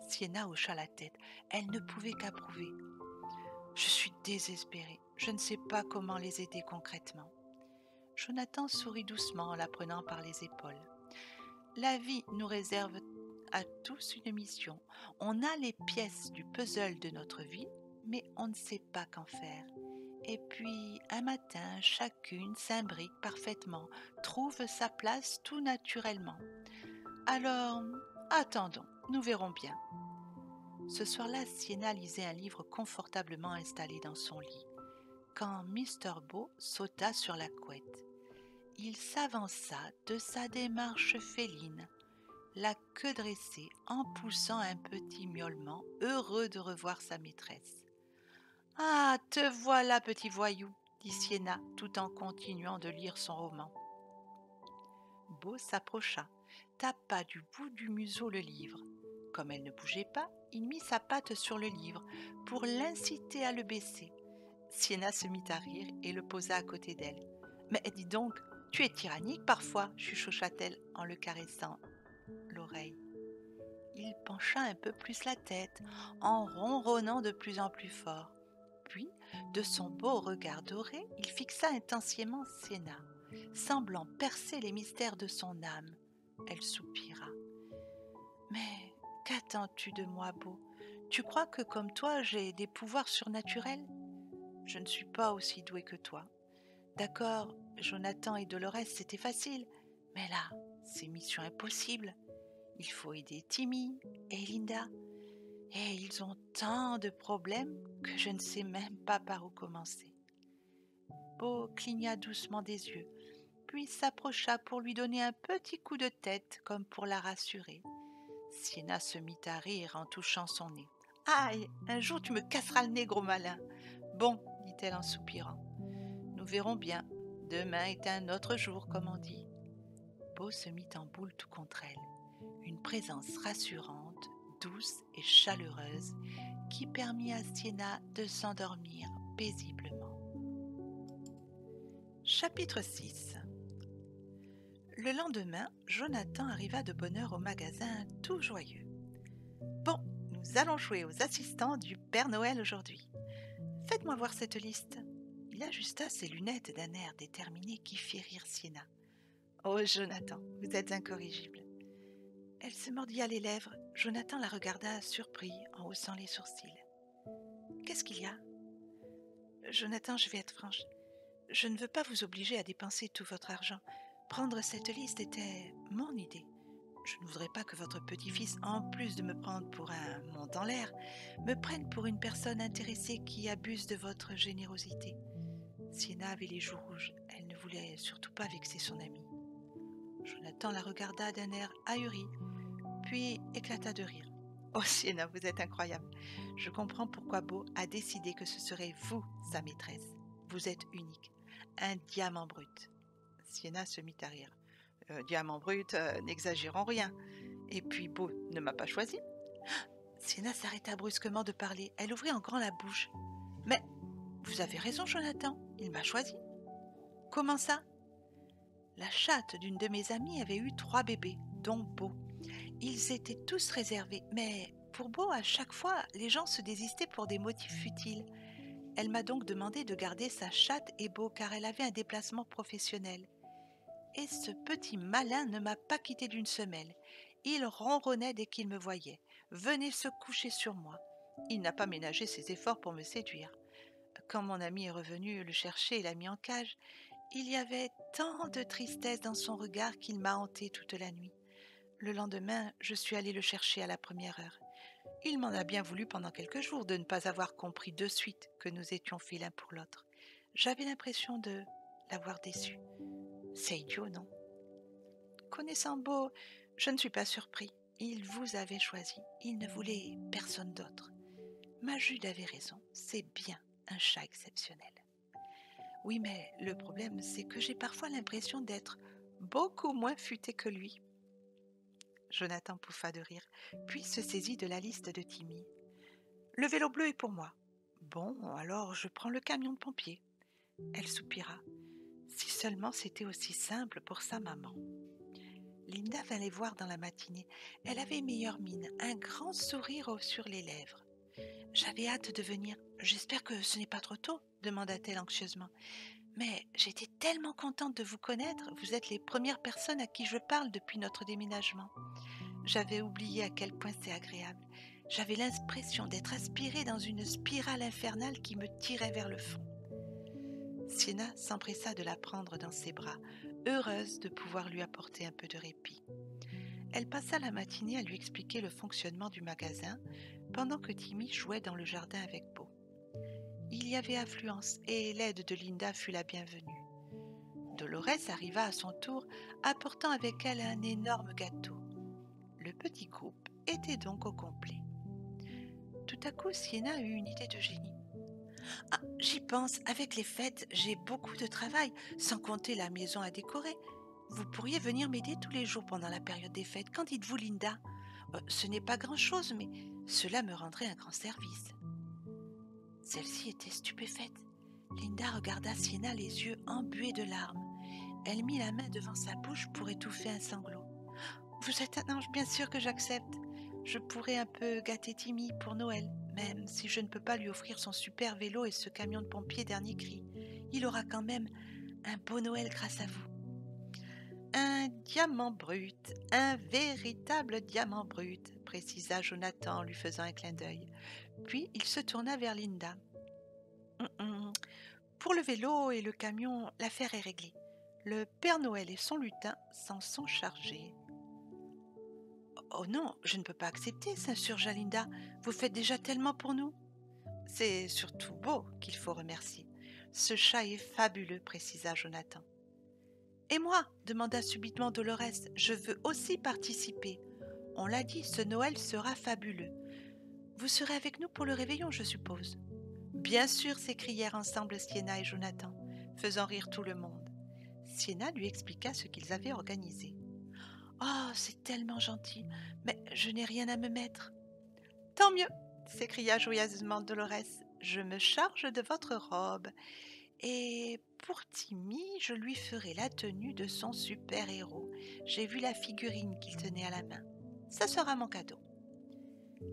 Sienna hocha la tête. Elle ne pouvait qu'approuver. « Je suis désespérée. Je ne sais pas comment les aider concrètement. » Jonathan sourit doucement en la prenant par les épaules. « La vie nous réserve à tous une mission. On a les pièces du puzzle de notre vie, mais on ne sait pas qu'en faire. Et puis, un matin, chacune s'imbrique parfaitement, trouve sa place tout naturellement. Alors, attendons, nous verrons bien. » Ce soir-là, Sienna lisait un livre confortablement installé dans son lit, quand Mr. Beau sauta sur la couette. Il s'avança de sa démarche féline, la queue dressée, en poussant un petit miaulement, heureux de revoir sa maîtresse. « Ah, te voilà, petit voyou !» dit Sienna, tout en continuant de lire son roman. Beau s'approcha, tapa du bout du museau le livre. Comme elle ne bougeait pas, il mit sa patte sur le livre pour l'inciter à le baisser. Sienna se mit à rire et le posa à côté d'elle. « Mais dis donc, tu es tyrannique parfois, » chuchocha-t-elle en le caressant l'oreille. Il pencha un peu plus la tête, en ronronnant de plus en plus fort. Puis, de son beau regard doré, il fixa intensément Sienna, semblant percer les mystères de son âme. Elle soupira. « Mais qu'attends-tu de moi, Beau? Tu crois que comme toi, j'ai des pouvoirs surnaturels? Je ne suis pas aussi douée que toi. D'accord, Jonathan et Dolores, c'était facile, mais là, c'est mission impossible. Il faut aider Timmy et Linda. Et ils ont tant de problèmes que je ne sais même pas par où commencer. » Beau cligna doucement des yeux, puis s'approcha pour lui donner un petit coup de tête comme pour la rassurer. Sienna se mit à rire en touchant son nez. « Aïe, un jour tu me casseras le nez, gros malin. »« Bon, dit-elle en soupirant, nous verrons bien. Demain est un autre jour, comme on dit. » Beau se mit en boule tout contre elle, une présence rassurante, douce et chaleureuse qui permit à Sienna de s'endormir paisiblement. Chapitre 6. Le lendemain, Jonathan arriva de bonne heure au magasin, tout joyeux. « Bon, nous allons jouer aux assistants du Père Noël aujourd'hui. Faites-moi voir cette liste. » Il ajusta ses lunettes d'un air déterminé qui fit rire Sienna. « Oh, Jonathan, vous êtes incorrigible. » Elle se mordilla les lèvres. Jonathan la regarda surpris en haussant les sourcils. « Qu'est-ce qu'il y a ?»« Jonathan, je vais être franche. Je ne veux pas vous obliger à dépenser tout votre argent. Prendre cette liste était mon idée. Je ne voudrais pas que votre petit-fils, en plus de me prendre pour un mont en l'air, me prenne pour une personne intéressée qui abuse de votre générosité. » Sienna avait les joues rouges. Elle ne voulait surtout pas vexer son amie. Jonathan la regarda d'un air ahuri, puis éclata de rire. « Oh, Sienna, vous êtes incroyable. Je comprends pourquoi Beau a décidé que ce serait vous, sa maîtresse. Vous êtes unique. Un diamant brut. » Sienna se mit à rire. « Diamant brut, n'exagérons rien. Et puis Beau ne m'a pas choisi. » Sienna s'arrêta brusquement de parler. Elle ouvrit en grand la bouche. « Mais vous avez raison, Jonathan, il m'a choisi. »« Comment ça ?» La chatte d'une de mes amies avait eu 3 bébés, dont Beau. Ils étaient tous réservés, mais pour Beau, à chaque fois, les gens se désistaient pour des motifs futiles. Elle m'a donc demandé de garder sa chatte et Beau, car elle avait un déplacement professionnel. Et ce petit malin ne m'a pas quitté d'une semelle. Il ronronnait dès qu'il me voyait, venait se coucher sur moi. Il n'a pas ménagé ses efforts pour me séduire. Quand mon ami est revenu le chercher et l'a mis en cage, il y avait tant de tristesse dans son regard qu'il m'a hantée toute la nuit. Le lendemain, je suis allée le chercher à la première heure. Il m'en a bien voulu pendant quelques jours de ne pas avoir compris de suite que nous étions faits l'un pour l'autre. J'avais l'impression de l'avoir déçu. C'est idiot, non? Connaissant Beau, je ne suis pas surpris. Il vous avait choisi. Il ne voulait personne d'autre. Ma Jude avait raison. C'est bien un chat exceptionnel. Oui, mais le problème, c'est que j'ai parfois l'impression d'être beaucoup moins futé que lui. Jonathan pouffa de rire, puis se saisit de la liste de Timmy. « Le vélo bleu est pour moi. »« Bon, alors je prends le camion de pompier. » Elle soupira. Si seulement c'était aussi simple pour sa maman. Linda vint les voir dans la matinée. Elle avait une meilleure mine, un grand sourire sur les lèvres. « J'avais hâte de venir. J'espère que ce n'est pas trop tôt ?» demanda-t-elle anxieusement. « Mais j'étais tellement contente de vous connaître. Vous êtes les premières personnes à qui je parle depuis notre déménagement. » J'avais oublié à quel point c'est agréable. J'avais l'impression d'être aspirée dans une spirale infernale qui me tirait vers le fond. Sienna s'empressa de la prendre dans ses bras, heureuse de pouvoir lui apporter un peu de répit. Elle passa la matinée à lui expliquer le fonctionnement du magasin, pendant que Timmy jouait dans le jardin avec Beau. Il y avait affluence et l'aide de Linda fut la bienvenue. Dolores arriva à son tour, apportant avec elle un énorme gâteau. Le petit groupe était donc au complet. Tout à coup, Sienna eut une idée de génie. « Ah, j'y pense, avec les fêtes, j'ai beaucoup de travail, sans compter la maison à décorer. Vous pourriez venir m'aider tous les jours pendant la période des fêtes. Qu'en dites-vous, Linda ? Ce n'est pas grand-chose, mais cela me rendrait un grand service. » Celle-ci était stupéfaite. Linda regarda Sienna les yeux embués de larmes. Elle mit la main devant sa bouche pour étouffer un sanglot. « Vous êtes un ange, bien sûr que j'accepte. Je pourrais un peu gâter Timmy pour Noël, même si je ne peux pas lui offrir son super vélo et ce camion de pompier dernier cri. Il aura quand même un beau Noël grâce à vous. Un diamant brut, un véritable diamant brut, précisa Jonathan en lui faisant un clin d'œil. Puis il se tourna vers Linda. Pour le vélo et le camion, l'affaire est réglée. Le Père Noël et son lutin s'en sont chargés. Oh non, je ne peux pas accepter, s'insurgea Linda. Vous faites déjà tellement pour nous. C'est surtout Beau qu'il faut remercier. Ce chat est fabuleux, précisa Jonathan. Et moi, demanda subitement Dolores, je veux aussi participer. On l'a dit, ce Noël sera fabuleux. Vous serez avec nous pour le réveillon, je suppose. Bien sûr, s'écrièrent ensemble Sienna et Jonathan, faisant rire tout le monde. Sienna lui expliqua ce qu'ils avaient organisé. Oh, c'est tellement gentil, mais je n'ai rien à me mettre. Tant mieux, s'écria joyeusement Dolores. Je me charge de votre robe. Et pour Timmy, je lui ferai la tenue de son super-héros. J'ai vu la figurine qu'il tenait à la main. Ça sera mon cadeau.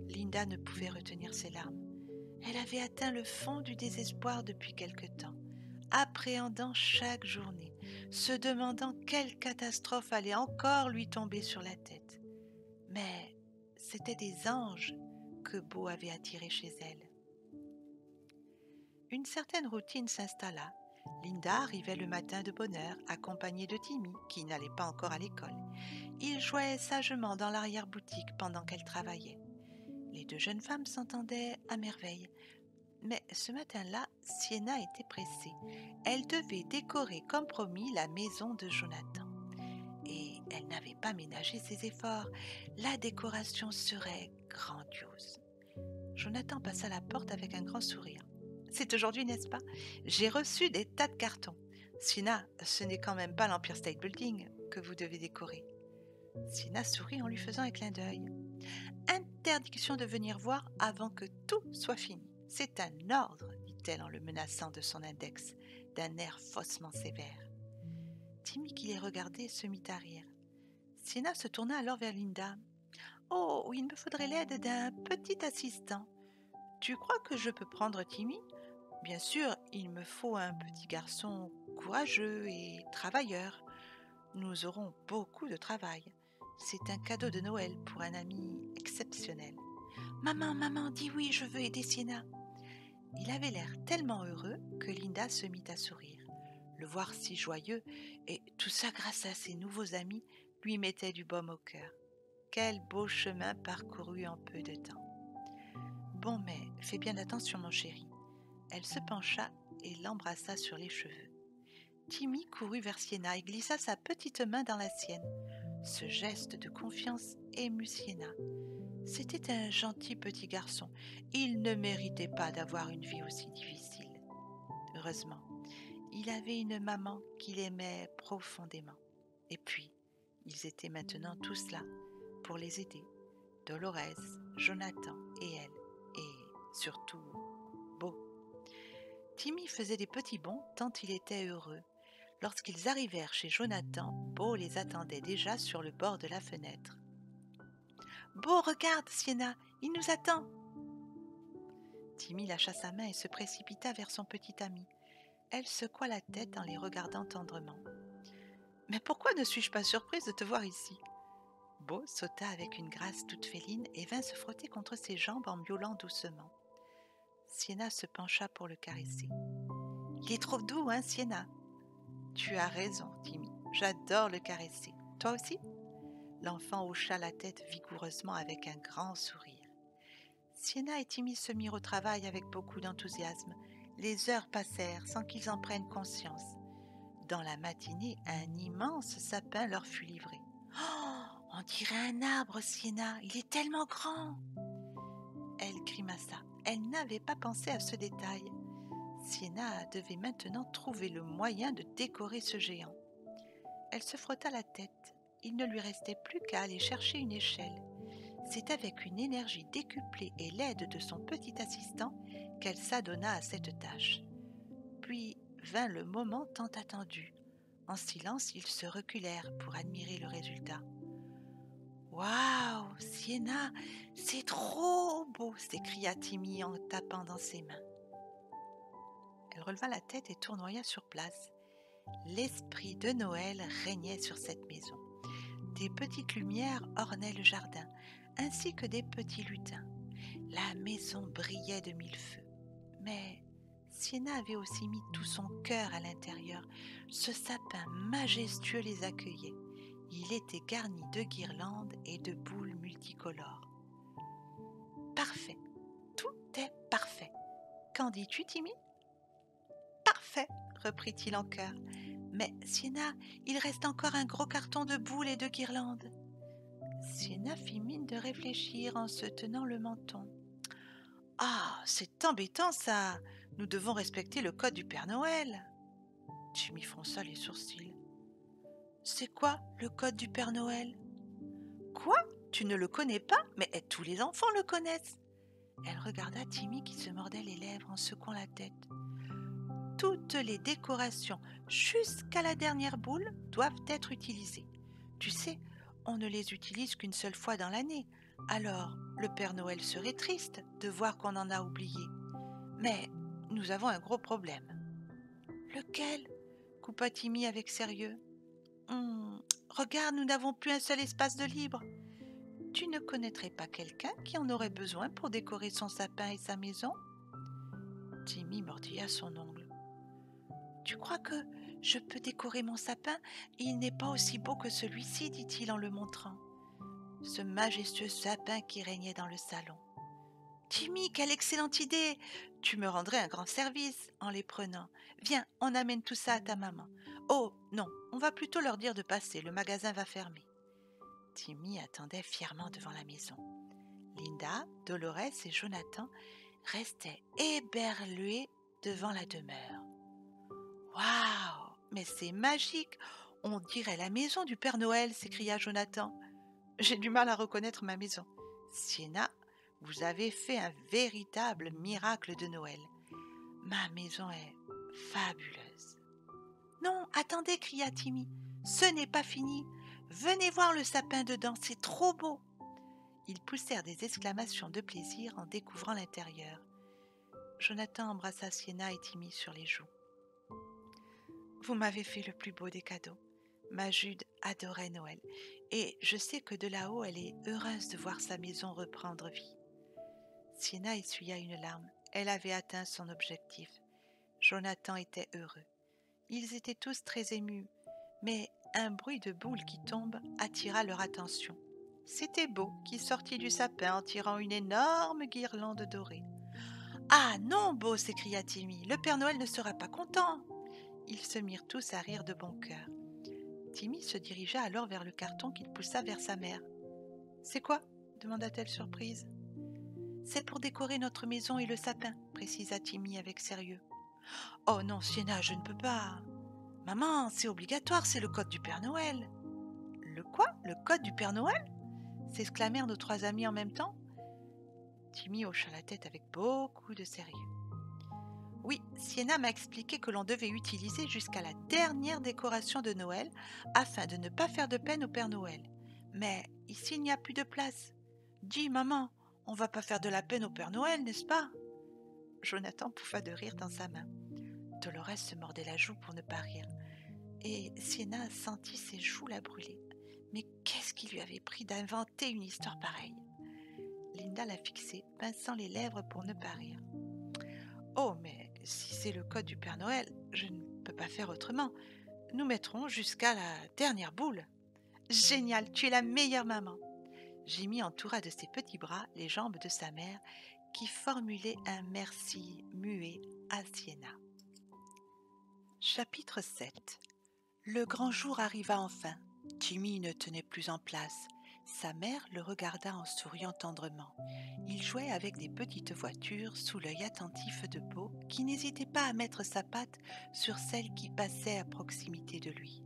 Linda ne pouvait retenir ses larmes. Elle avait atteint le fond du désespoir depuis quelque temps, appréhendant chaque journée, se demandant quelle catastrophe allait encore lui tomber sur la tête. Mais c'étaient des anges que Beau avait attirés chez elle. Une certaine routine s'installa. Linda arrivait le matin de bonne heure, accompagnée de Timmy, qui n'allait pas encore à l'école. Ils jouaient sagement dans l'arrière-boutique pendant qu'elle travaillait. Les deux jeunes femmes s'entendaient à merveille. Mais ce matin-là, Sienna était pressée. Elle devait décorer comme promis la maison de Jonathan. Et elle n'avait pas ménagé ses efforts. La décoration serait grandiose. Jonathan passa la porte avec un grand sourire. C'est aujourd'hui, n'est-ce pas? J'ai reçu des tas de cartons. Sienna, ce n'est quand même pas l'Empire State Building que vous devez décorer. Sienna sourit en lui faisant un clin d'œil. Interdiction de venir voir avant que tout soit fini. C'est un ordre, dit-elle en le menaçant de son index, d'un air faussement sévère. Timmy, qui les regardait, se mit à rire. Sienna se tourna alors vers Linda. « Oh, il me faudrait l'aide d'un petit assistant. Tu crois que je peux prendre Timmy ? Bien sûr, il me faut un petit garçon courageux et travailleur. Nous aurons beaucoup de travail. C'est un cadeau de Noël pour un ami exceptionnel. »« Maman, dis oui, je veux aider Sienna. » Il avait l'air tellement heureux que Linda se mit à sourire. Le voir si joyeux, et tout ça grâce à ses nouveaux amis, lui mettait du baume au cœur. Quel beau chemin parcouru en peu de temps. « Bon, mais fais bien attention, mon chéri. » Elle se pencha et l'embrassa sur les cheveux. Timmy courut vers Sienna et glissa sa petite main dans la sienne. Ce geste de confiance émut Sienna. C'était un gentil petit garçon. Il ne méritait pas d'avoir une vie aussi difficile. Heureusement, il avait une maman qui l'aimait profondément. Et puis, ils étaient maintenant tous là pour les aider. Dolores, Jonathan et elle. Et surtout, Beau. Timmy faisait des petits bonds tant il était heureux. Lorsqu'ils arrivèrent chez Jonathan, Beau les attendait déjà sur le bord de la fenêtre. « Beau, regarde, Sienna, il nous attend !» Timmy lâcha sa main et se précipita vers son petit ami. Elle secoua la tête en les regardant tendrement. « Mais pourquoi ne suis-je pas surprise de te voir ici ?» Beau sauta avec une grâce toute féline et vint se frotter contre ses jambes en miaulant doucement. Sienna se pencha pour le caresser. « Il est trop doux, hein, Sienna ?» ?»« Tu as raison, Timmy. J'adore le caresser. Toi aussi ?» L'enfant hocha la tête vigoureusement avec un grand sourire. Sienna et Timmy se mirent au travail avec beaucoup d'enthousiasme. Les heures passèrent sans qu'ils en prennent conscience. Dans la matinée, un immense sapin leur fut livré. « Oh, on dirait un arbre, Sienna. Il est tellement grand !» Elle grimaça. Elle n'avait pas pensé à ce détail. Sienna devait maintenant trouver le moyen de décorer ce géant. Elle se frotta la tête. Il ne lui restait plus qu'à aller chercher une échelle. C'est avec une énergie décuplée et l'aide de son petit assistant qu'elle s'adonna à cette tâche. Puis vint le moment tant attendu. En silence, ils se reculèrent pour admirer le résultat. « Waouh, Sienna, c'est trop beau, s'écria Timmy en tapant dans ses mains. Elle releva la tête et tournoya sur place. L'esprit de Noël régnait sur cette maison. Des petites lumières ornaient le jardin, ainsi que des petits lutins. La maison brillait de mille feux. Mais Sienna avait aussi mis tout son cœur à l'intérieur. Ce sapin majestueux les accueillait. Il était garni de guirlandes et de boules multicolores. Parfait, tout est parfait. Qu'en dis-tu, Timmy? Parfait, reprit-il en chœur. Mais Sienna, il reste encore un gros carton de boules et de guirlandes. Sienna fit mine de réfléchir en se tenant le menton. Ah, c'est embêtant ça! Nous devons respecter le code du Père Noël. Timmy fronça les sourcils. C'est quoi le code du Père Noël? Quoi? Tu ne le connais pas? Mais tous les enfants le connaissent. Elle regarda Timmy qui se mordait les lèvres en secouant la tête. Toutes les décorations, jusqu'à la dernière boule, doivent être utilisées. Tu sais, on ne les utilise qu'une seule fois dans l'année. Alors, le Père Noël serait triste de voir qu'on en a oublié. Mais nous avons un gros problème. Lequel? Coupa Timmy avec sérieux. Regarde, nous n'avons plus un seul espace de libre. Tu ne connaîtrais pas quelqu'un qui en aurait besoin pour décorer son sapin et sa maison? Timmy mordilla son ongle. Tu crois que je peux décorer mon sapin? Il n'est pas aussi beau que celui-ci, dit-il en le montrant. Ce majestueux sapin qui régnait dans le salon. Timmy, quelle excellente idée! Tu me rendrais un grand service en les prenant. Viens, on amène tout ça à ta maman. Oh, non, on va plutôt leur dire de passer, le magasin va fermer. Timmy attendait fièrement devant la maison. Linda, Dolores et Jonathan restaient éberlués devant la demeure. Waouh! Mais c'est magique! On dirait la maison du Père Noël, s'écria Jonathan. J'ai du mal à reconnaître ma maison. Sienna, vous avez fait un véritable miracle de Noël. Ma maison est fabuleuse. Non, attendez, cria Timmy. Ce n'est pas fini. Venez voir le sapin dedans, c'est trop beau. Ils poussèrent des exclamations de plaisir en découvrant l'intérieur. Jonathan embrassa Sienna et Timmy sur les joues. Vous m'avez fait le plus beau des cadeaux. Ma Jude adorait Noël, et je sais que de là-haut, elle est heureuse de voir sa maison reprendre vie. Sienna essuya une larme. Elle avait atteint son objectif. Jonathan était heureux. Ils étaient tous très émus, mais un bruit de boules qui tombent attira leur attention. C'était Beau qui sortit du sapin en tirant une énorme guirlande dorée. « Ah non, Beau !» s'écria Timmy. « Le Père Noël ne sera pas content !» Ils se mirent tous à rire de bon cœur. Timmy se dirigea alors vers le carton qu'il poussa vers sa mère. « C'est quoi ?» demanda-t-elle surprise. « C'est pour décorer notre maison et le sapin, » précisa Timmy avec sérieux. « Oh non, Sienna, je ne peux pas. »« Maman, c'est obligatoire, c'est le code du Père Noël. »« Le quoi? Le code du Père Noël ?» s'exclamèrent nos trois amis en même temps. Timmy hocha la tête avec beaucoup de sérieux. « Oui, Sienna m'a expliqué que l'on devait utiliser jusqu'à la dernière décoration de Noël afin de ne pas faire de peine au Père Noël. Mais ici, il n'y a plus de place. Dis, maman, on va pas faire de la peine au Père Noël, n'est-ce pas ?» Jonathan pouffa de rire dans sa main. Dolores se mordait la joue pour ne pas rire, et Sienna sentit ses joues la brûler. Mais qu'est-ce qui lui avait pris d'inventer une histoire pareille? Linda la fixait, pinçant les lèvres pour ne pas rire. « Oh, mais si c'est le code du Père Noël, je ne peux pas faire autrement. Nous mettrons jusqu'à la dernière boule. »« Génial, tu es la meilleure maman !» Jimmy entoura de ses petits bras les jambes de sa mère qui formulait un merci muet à Sienna. Chapitre 7. Le grand jour arriva enfin. Timmy ne tenait plus en place. Sa mère le regarda en souriant tendrement. Il jouait avec des petites voitures sous l'œil attentif de Beau, qui n'hésitait pas à mettre sa patte sur celle qui passait à proximité de lui.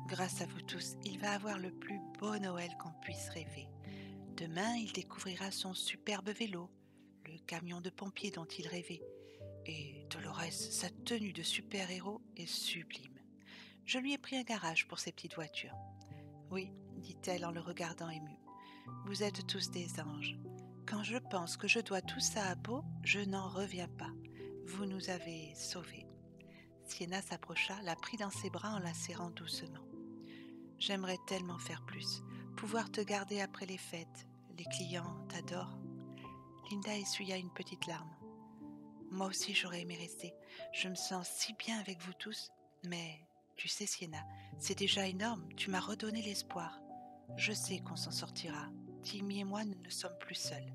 Grâce à vous tous, il va avoir le plus beau Noël qu'on puisse rêver. Demain, il découvrira son superbe vélo, le camion de pompier dont il rêvait. Et Dolores, sa tenue de super-héros est sublime. Je lui ai pris un garage pour ses petites voitures. Oui, dit-elle en le regardant émue. Vous êtes tous des anges. Quand je pense que je dois tout ça à Beau, je n'en reviens pas. Vous nous avez sauvés. Sienna s'approcha, la prit dans ses bras en la serrant doucement. J'aimerais tellement faire plus, pouvoir te garder après les fêtes. Les clients t'adorent. Linda essuya une petite larme. Moi aussi j'aurais aimé rester. Je me sens si bien avec vous tous. Mais, tu sais Sienna, c'est déjà énorme. Tu m'as redonné l'espoir. Je sais qu'on s'en sortira. Timmy et moi, nous ne sommes plus seuls.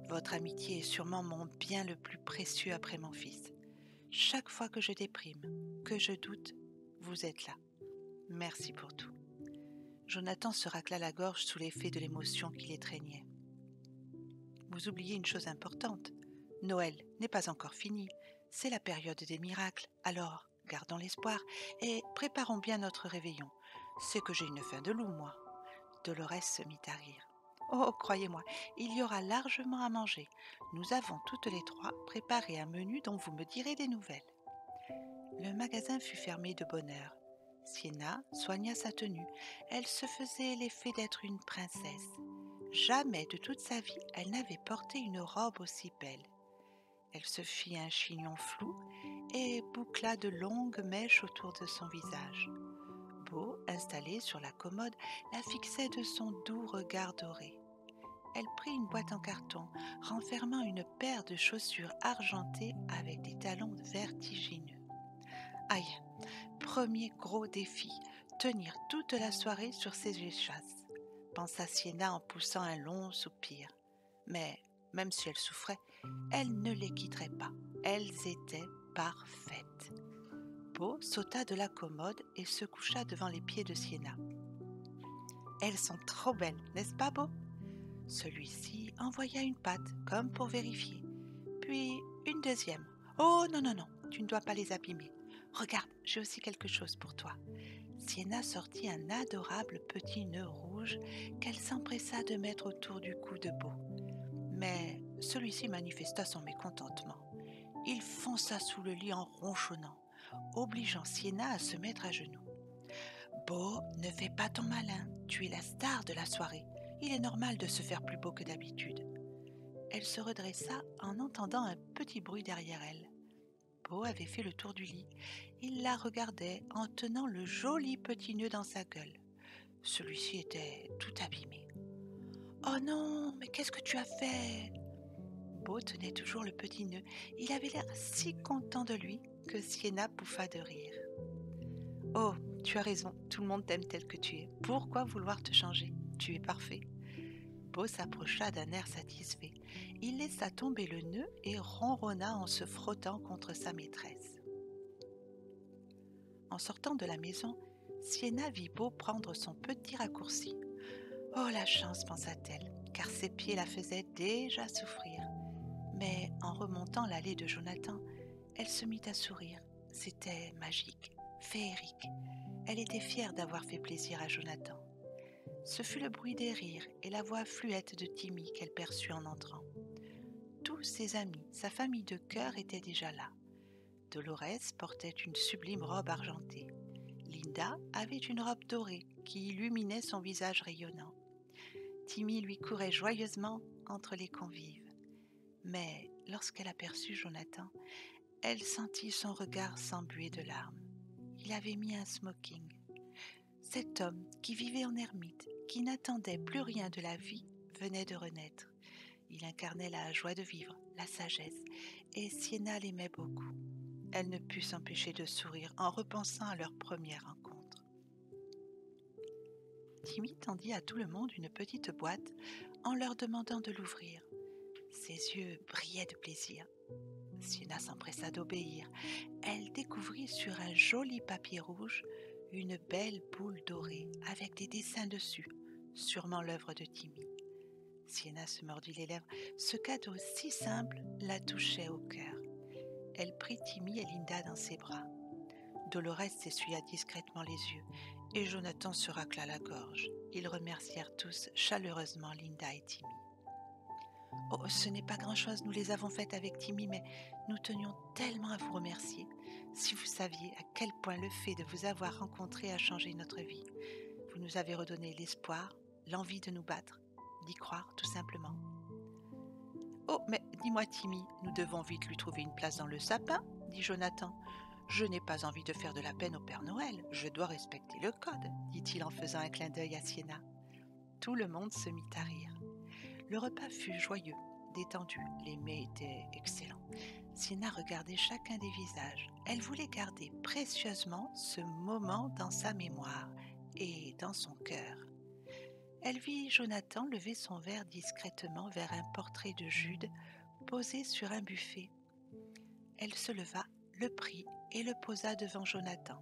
Votre amitié est sûrement mon bien le plus précieux après mon fils. Chaque fois que je déprime, que je doute, vous êtes là. Merci pour tout. Jonathan se racla la gorge sous l'effet de l'émotion qui l'étreignait. Vous oubliez une chose importante. Noël n'est pas encore fini. C'est la période des miracles. Alors, gardons l'espoir et préparons bien notre réveillon. C'est que j'ai une faim de loup, moi. Dolores se mit à rire. Oh, croyez-moi, il y aura largement à manger. Nous avons toutes les trois préparé un menu dont vous me direz des nouvelles. Le magasin fut fermé de bonne heure. Sienna soigna sa tenue. Elle se faisait l'effet d'être une princesse. Jamais de toute sa vie elle n'avait porté une robe aussi belle. Elle se fit un chignon flou et boucla de longues mèches autour de son visage. Beau, installé sur la commode, la fixait de son doux regard doré. Elle prit une boîte en carton, renfermant une paire de chaussures argentées avec des talons vertigineux. Aïe, premier gros défi, tenir toute la soirée sur ses échasses, pensa Sienna en poussant un long soupir. Mais, même si elle souffrait, elle ne les quitterait pas. Elles étaient parfaites. Beau sauta de la commode et se coucha devant les pieds de Sienna. Elles sont trop belles, n'est-ce pas, Beau? Celui-ci envoya une patte, comme pour vérifier, puis une deuxième. Oh non, non, non, tu ne dois pas les abîmer. Regarde, j'ai aussi quelque chose pour toi. Sienna sortit un adorable petit nœud rouge qu'elle s'empressa de mettre autour du cou de Beau. Mais celui-ci manifesta son mécontentement. Il fonça sous le lit en ronchonnant, obligeant Sienna à se mettre à genoux. « Beau, ne fais pas ton malin, tu es la star de la soirée. Il est normal de se faire plus beau que d'habitude. » Elle se redressa en entendant un petit bruit derrière elle. Beau avait fait le tour du lit. Il la regardait en tenant le joli petit nœud dans sa gueule. Celui-ci était tout abîmé. « Oh non, mais qu'est-ce que tu as fait ?» Beau tenait toujours le petit nœud. Il avait l'air si content de lui que Sienna pouffa de rire. « Oh, tu as raison, tout le monde t'aime tel que tu es. Pourquoi vouloir te changer? Tu es parfait. » Beau s'approcha d'un air satisfait. Il laissa tomber le nœud et ronronna en se frottant contre sa maîtresse. En sortant de la maison, Sienna vit Beau prendre son petit raccourci. « Oh la chance, pensa-t-elle, car ses pieds la faisaient déjà souffrir. » Mais en remontant l'allée de Jonathan, elle se mit à sourire. C'était magique, féerique. Elle était fière d'avoir fait plaisir à Jonathan. Ce fut le bruit des rires et la voix fluette de Timmy qu'elle perçut en entrant. Tous ses amis, sa famille de cœur étaient déjà là. Dolores portait une sublime robe argentée. Linda avait une robe dorée qui illuminait son visage rayonnant. Timmy lui courait joyeusement entre les convives. Mais lorsqu'elle aperçut Jonathan, elle sentit son regard s'embuer de larmes. Il avait mis un smoking. Cet homme qui vivait en ermite, qui n'attendait plus rien de la vie, venait de renaître. Il incarnait la joie de vivre, la sagesse, et Sienna l'aimait beaucoup. Elle ne put s'empêcher de sourire en repensant à leur première rencontre. Timmy tendit à tout le monde une petite boîte en leur demandant de l'ouvrir. Ses yeux brillaient de plaisir. Sienna s'empressa d'obéir. Elle découvrit sur un joli papier rouge une belle boule dorée avec des dessins dessus, sûrement l'œuvre de Timmy. Sienna se mordit les lèvres. Ce cadeau si simple la touchait au cœur. Elle prit Timmy et Linda dans ses bras. Dolores s'essuya discrètement les yeux et Jonathan se racla la gorge. Ils remercièrent tous chaleureusement Linda et Timmy. « Oh, ce n'est pas grand-chose, nous les avons faites avec Timmy, mais nous tenions tellement à vous remercier. Si vous saviez à quel point le fait de vous avoir rencontrés a changé notre vie. Vous nous avez redonné l'espoir, l'envie de nous battre, d'y croire tout simplement. Oh, mais dis-moi Timmy, nous devons vite lui trouver une place dans le sapin, dit Jonathan. Je n'ai pas envie de faire de la peine au Père Noël, je dois respecter le code, dit-il en faisant un clin d'œil à Sienna. Tout le monde se mit à rire. Le repas fut joyeux, détendu, les mets étaient excellents. Sienna regardait chacun des visages. Elle voulait garder précieusement ce moment dans sa mémoire et dans son cœur. Elle vit Jonathan lever son verre discrètement vers un portrait de Jude posé sur un buffet. Elle se leva, le prit et le posa devant Jonathan.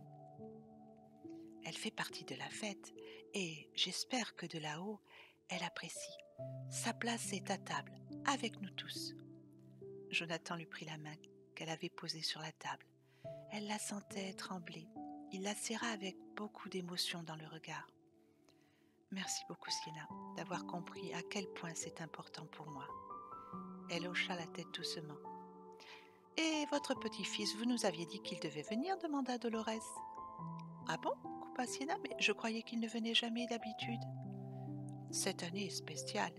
Elle fait partie de la fête et j'espère que de là-haut, elle apprécie. Sa place est à table, avec nous tous. Jonathan lui prit la main qu'elle avait posée sur la table. Elle la sentait trembler. Il la serra avec beaucoup d'émotion dans le regard. Merci beaucoup, Sienna, d'avoir compris à quel point c'est important pour moi. Elle hocha la tête doucement. Et votre petit-fils, vous nous aviez dit qu'il devait venir, demanda Dolores. Ah bon, coupa Sienna, mais je croyais qu'il ne venait jamais d'habitude. Cette année est spéciale.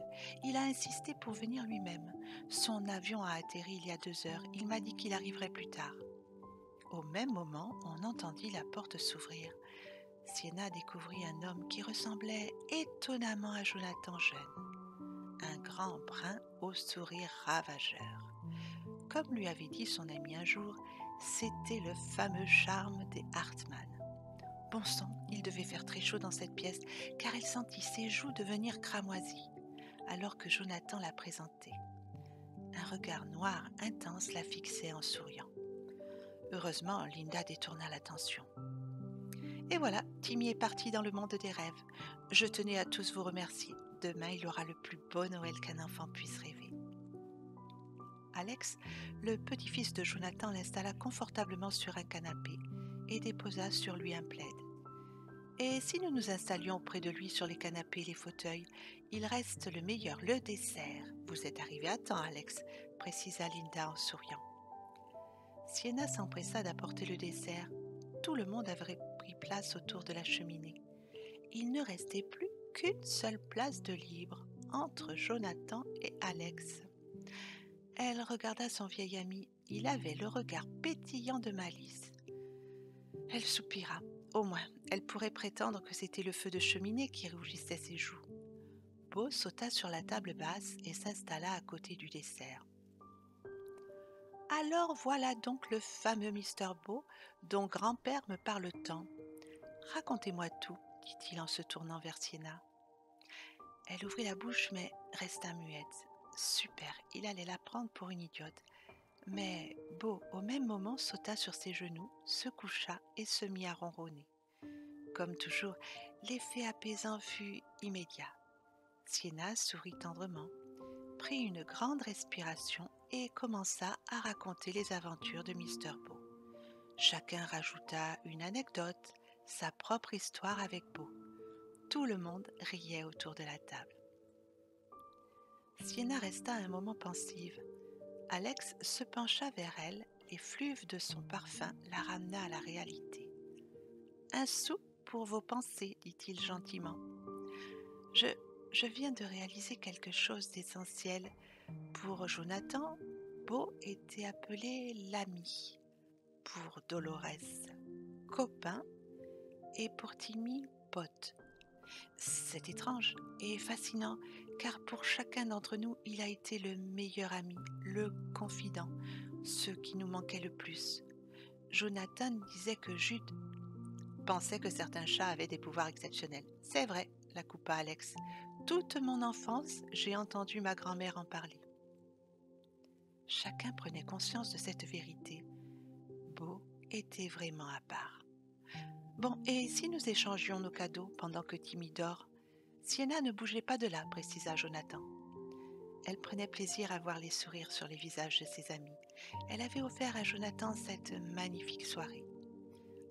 Il a insisté pour venir lui-même. Son avion a atterri il y a 2 heures. Il m'a dit qu'il arriverait plus tard. Au même moment, on entendit la porte s'ouvrir. Sienna découvrit un homme qui ressemblait étonnamment à Jonathan jeune. Un grand brun au sourire ravageur. Comme lui avait dit son ami un jour, c'était le fameux charme des Hartmann. Bon sang, il devait faire très chaud dans cette pièce, car elle sentit ses joues devenir cramoisies, alors que Jonathan la présentait. Un regard noir intense la fixait en souriant. Heureusement, Linda détourna l'attention. Et voilà, Timmy est parti dans le monde des rêves. Je tenais à tous vous remercier. Demain, il aura le plus beau Noël qu'un enfant puisse rêver. Alex, le petit-fils de Jonathan, l'installa confortablement sur un canapé et déposa sur lui un plaid. Et si nous nous installions auprès de lui sur les canapés et les fauteuils, il reste le meilleur, le dessert. Vous êtes arrivé à temps, Alex, précisa Linda en souriant. Sienna s'empressa d'apporter le dessert. Tout le monde avait pris place autour de la cheminée. Il ne restait plus qu'une seule place de libre entre Jonathan et Alex. Elle regarda son vieil ami. Il avait le regard pétillant de malice. Elle soupira. Au moins, elle pourrait prétendre que c'était le feu de cheminée qui rougissait ses joues. Beau sauta sur la table basse et s'installa à côté du dessert. Alors voilà donc le fameux Mr. Beau dont grand-père me parle tant. Racontez-moi tout, dit-il en se tournant vers Sienna. Elle ouvrit la bouche mais resta muette. Super, il allait la prendre pour une idiote. Mais Beau, au même moment, sauta sur ses genoux, se coucha et se mit à ronronner. Comme toujours, l'effet apaisant fut immédiat. Sienna sourit tendrement, prit une grande respiration et commença à raconter les aventures de Mr. Beau. Chacun rajouta une anecdote, sa propre histoire avec Beau. Tout le monde riait autour de la table. Sienna resta un moment pensive. Alex se pencha vers elle, l'effluve de son parfum la ramena à la réalité. « Un sou pour vos pensées, dit-il gentiment. Je viens de réaliser quelque chose d'essentiel. Pour Jonathan, Beau était appelé l'ami. Pour Dolores, copain. Et pour Timmy, pote. C'est étrange et fascinant, car pour chacun d'entre nous, il a été le meilleur ami, le confident, ce qui nous manquait le plus. Jonathan disait que Jude pensait que certains chats avaient des pouvoirs exceptionnels. C'est vrai, la coupa Alex. Toute mon enfance, j'ai entendu ma grand-mère en parler. Chacun prenait conscience de cette vérité. Beau était vraiment à part. Bon, et si nous échangions nos cadeaux pendant que Timmy dort? Sienna ne bougeait pas de là, précisa Jonathan. Elle prenait plaisir à voir les sourires sur les visages de ses amis. Elle avait offert à Jonathan cette magnifique soirée.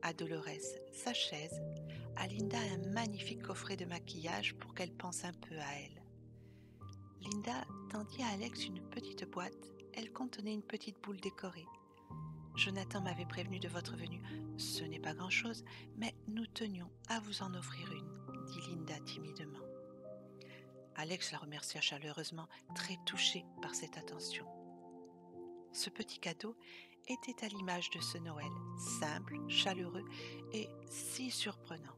À Dolores, sa chaise, à Linda un magnifique coffret de maquillage pour qu'elle pense un peu à elle. Linda tendit à Alex une petite boîte. Elle contenait une petite boule décorée. Jonathan m'avait prévenu de votre venue. Ce n'est pas grand-chose, mais nous tenions à vous en offrir une, dit Linda timidement. Alex la remercia chaleureusement, très touché par cette attention. Ce petit cadeau était à l'image de ce Noël, simple, chaleureux et si surprenant.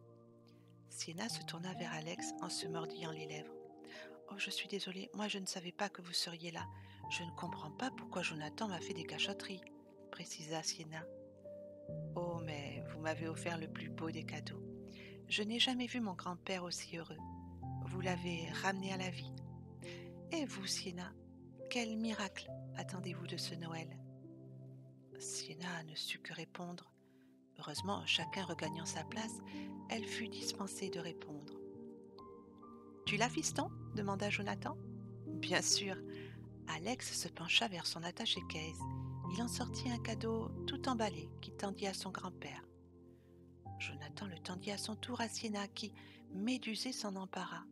Sienna se tourna vers Alex en se mordillant les lèvres. « Oh, je suis désolée, moi je ne savais pas que vous seriez là. Je ne comprends pas pourquoi Jonathan m'a fait des cachotteries, » précisa Sienna. « Oh, mais vous m'avez offert le plus beau des cadeaux. Je n'ai jamais vu mon grand-père aussi heureux. Vous l'avez ramené à la vie. Et vous, Sienna, quel miracle attendez-vous de ce Noël ?» Sienna ne sut que répondre. Heureusement, chacun regagnant sa place, elle fut dispensée de répondre. « Tu l'as, fiston ?» demanda Jonathan. « Bien sûr. » Alex se pencha vers son attaché-caisse. Il en sortit un cadeau tout emballé qu'il tendit à son grand-père. Jonathan le tendit à son tour à Sienna qui, médusée, s'en empara.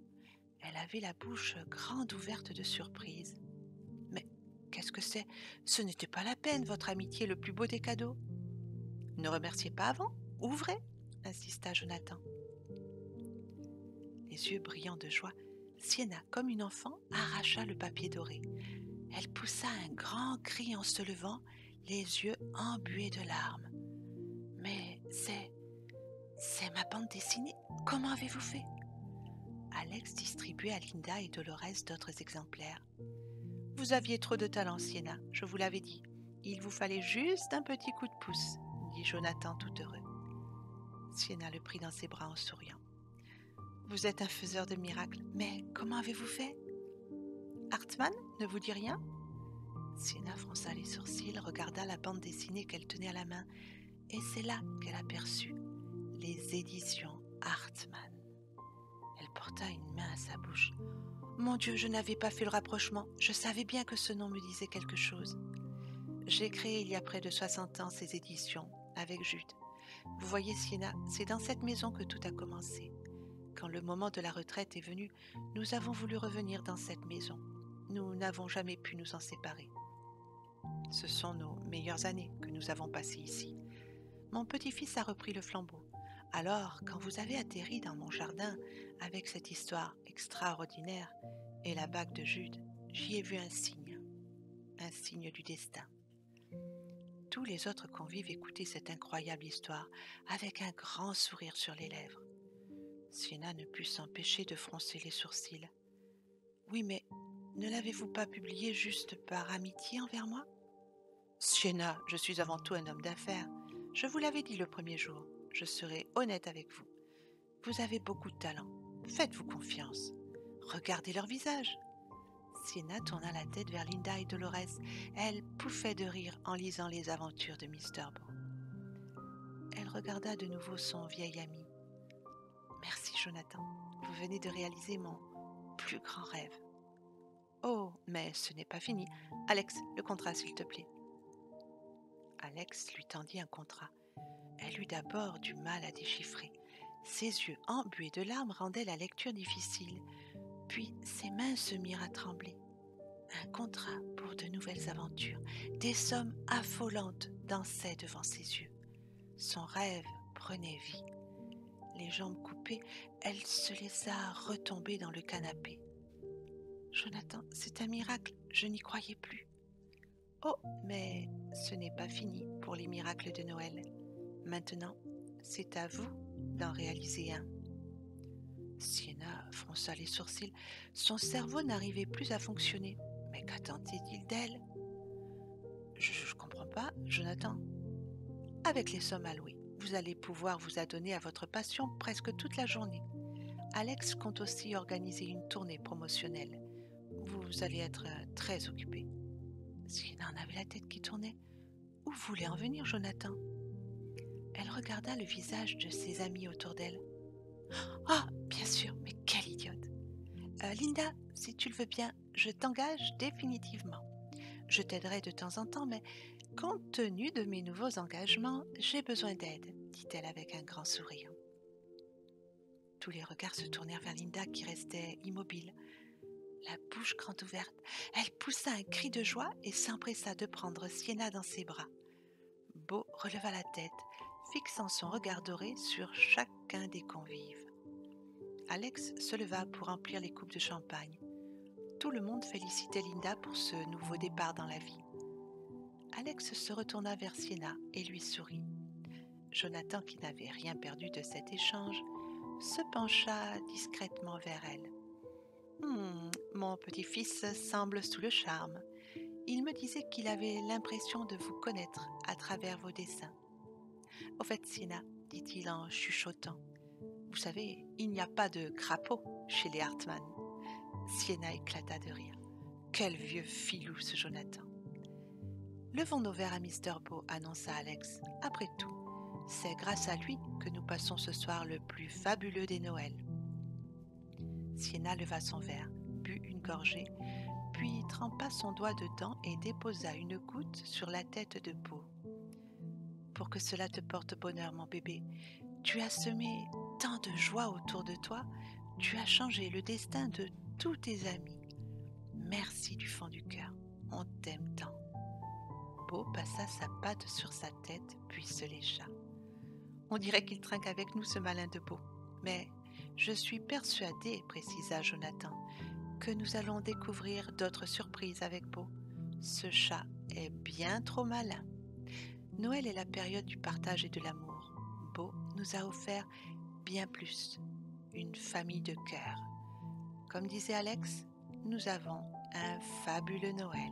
Elle avait la bouche grande ouverte de surprise. « Mais qu'est-ce que c'est ? Ce n'était pas la peine, votre amitié, le plus beau des cadeaux. »« Ne remerciez pas avant, ouvrez !» insista Jonathan. Les yeux brillants de joie, Sienna, comme une enfant, arracha le papier doré. Elle poussa un grand cri en se levant, les yeux embués de larmes. « Mais c'est ma bande dessinée. Comment avez-vous fait ?» Alex distribuait à Linda et Dolores d'autres exemplaires. « Vous aviez trop de talent, Sienna, je vous l'avais dit. Il vous fallait juste un petit coup de pouce, » dit Jonathan tout heureux. Sienna le prit dans ses bras en souriant. « Vous êtes un faiseur de miracles, mais comment avez-vous fait ? Hartmann ne vous dit rien ?» Sienna fronça les sourcils, regarda la bande dessinée qu'elle tenait à la main, et c'est là qu'elle aperçut les éditions Hartmann. Elle porta une main à sa bouche. « Mon Dieu, je n'avais pas fait le rapprochement. Je savais bien que ce nom me disait quelque chose. J'ai créé il y a près de 60 ans ces éditions, avec Jude. Vous voyez, Sienna, c'est dans cette maison que tout a commencé. Quand le moment de la retraite est venu, nous avons voulu revenir dans cette maison. Nous n'avons jamais pu nous en séparer. Ce sont nos meilleures années que nous avons passées ici. Mon petit-fils a repris le flambeau. Alors, quand vous avez atterri dans mon jardin avec cette histoire extraordinaire et la bague de Jude, j'y ai vu un signe du destin. » Tous les autres convives écoutaient cette incroyable histoire avec un grand sourire sur les lèvres. Sienna ne put s'empêcher de froncer les sourcils. « Oui, mais ne l'avez-vous pas publié juste par amitié envers moi ? » ?»« Sienna, je suis avant tout un homme d'affaires. Je vous l'avais dit le premier jour. Je serai honnête avec vous. Vous avez beaucoup de talent. Faites-vous confiance. Regardez leur visage. » Sienna tourna la tête vers Linda et Dolores. Elle pouffait de rire en lisant les aventures de Mr. Beau. Elle regarda de nouveau son vieil ami. « Merci, Jonathan. Vous venez de réaliser mon plus grand rêve. »« Oh, mais ce n'est pas fini. Alex, le contrat, s'il te plaît. » Alex lui tendit un contrat. Elle eut d'abord du mal à déchiffrer. Ses yeux embués de larmes rendaient la lecture difficile. Puis ses mains se mirent à trembler. Un contrat pour de nouvelles aventures. Des sommes affolantes dansaient devant ses yeux. Son rêve prenait vie. Les jambes coupées, elle se laissa retomber dans le canapé. « Jonathan, c'est un miracle, je n'y croyais plus. »« Oh, mais ce n'est pas fini pour les miracles de Noël. Maintenant, c'est à vous d'en réaliser un. » Sienna fronça les sourcils. Son cerveau n'arrivait plus à fonctionner. Mais qu'attendait-il d'elle ? Je comprends pas, Jonathan. Avec les sommes allouées, vous allez pouvoir vous adonner à votre passion presque toute la journée. Alex compte aussi organiser une tournée promotionnelle. Vous allez être très occupé. Sienna en avait la tête qui tournait. Où voulait en venir Jonathan ? Elle regarda le visage de ses amis autour d'elle. « Ah, bien sûr, mais quelle idiote ! Linda, si tu le veux bien, je t'engage définitivement. Je t'aiderai de temps en temps, mais compte tenu de mes nouveaux engagements, j'ai besoin d'aide, » dit-elle avec un grand sourire. Tous les regards se tournèrent vers Linda qui restait immobile, la bouche grande ouverte. Elle poussa un cri de joie et s'empressa de prendre Sienna dans ses bras. Beau releva la tête, fixant son regard doré sur chacun des convives. Alex se leva pour remplir les coupes de champagne. Tout le monde félicitait Linda pour ce nouveau départ dans la vie. Alex se retourna vers Sienna et lui sourit. Jonathan, qui n'avait rien perdu de cet échange, se pencha discrètement vers elle. Mon petit-fils semble sous le charme. Il me disait qu'il avait l'impression de vous connaître à travers vos dessins. Au fait, Sienna, dit-il en chuchotant, vous savez, il n'y a pas de crapaud chez les Hartmann. Sienna éclata de rire. Quel vieux filou ce Jonathan. Levons nos verres à Mr. Beau, annonça Alex. Après tout, c'est grâce à lui que nous passons ce soir le plus fabuleux des Noëls. Sienna leva son verre, but une gorgée, puis trempa son doigt dedans et déposa une goutte sur la tête de Beau. Pour que cela te porte bonheur, mon bébé, tu as semé tant de joie autour de toi, tu as changé le destin de tous tes amis. Merci du fond du cœur, on t'aime tant. Beau passa sa patte sur sa tête, puis se lécha. On dirait qu'il trinque avec nous, ce malin de Beau. Mais je suis persuadée, précisa Jonathan, que nous allons découvrir d'autres surprises avec Beau. Ce chat est bien trop malin. Noël est la période du partage et de l'amour. Beau nous a offert bien plus, une famille de cœur. Comme disait Alex, nous avons un fabuleux Noël.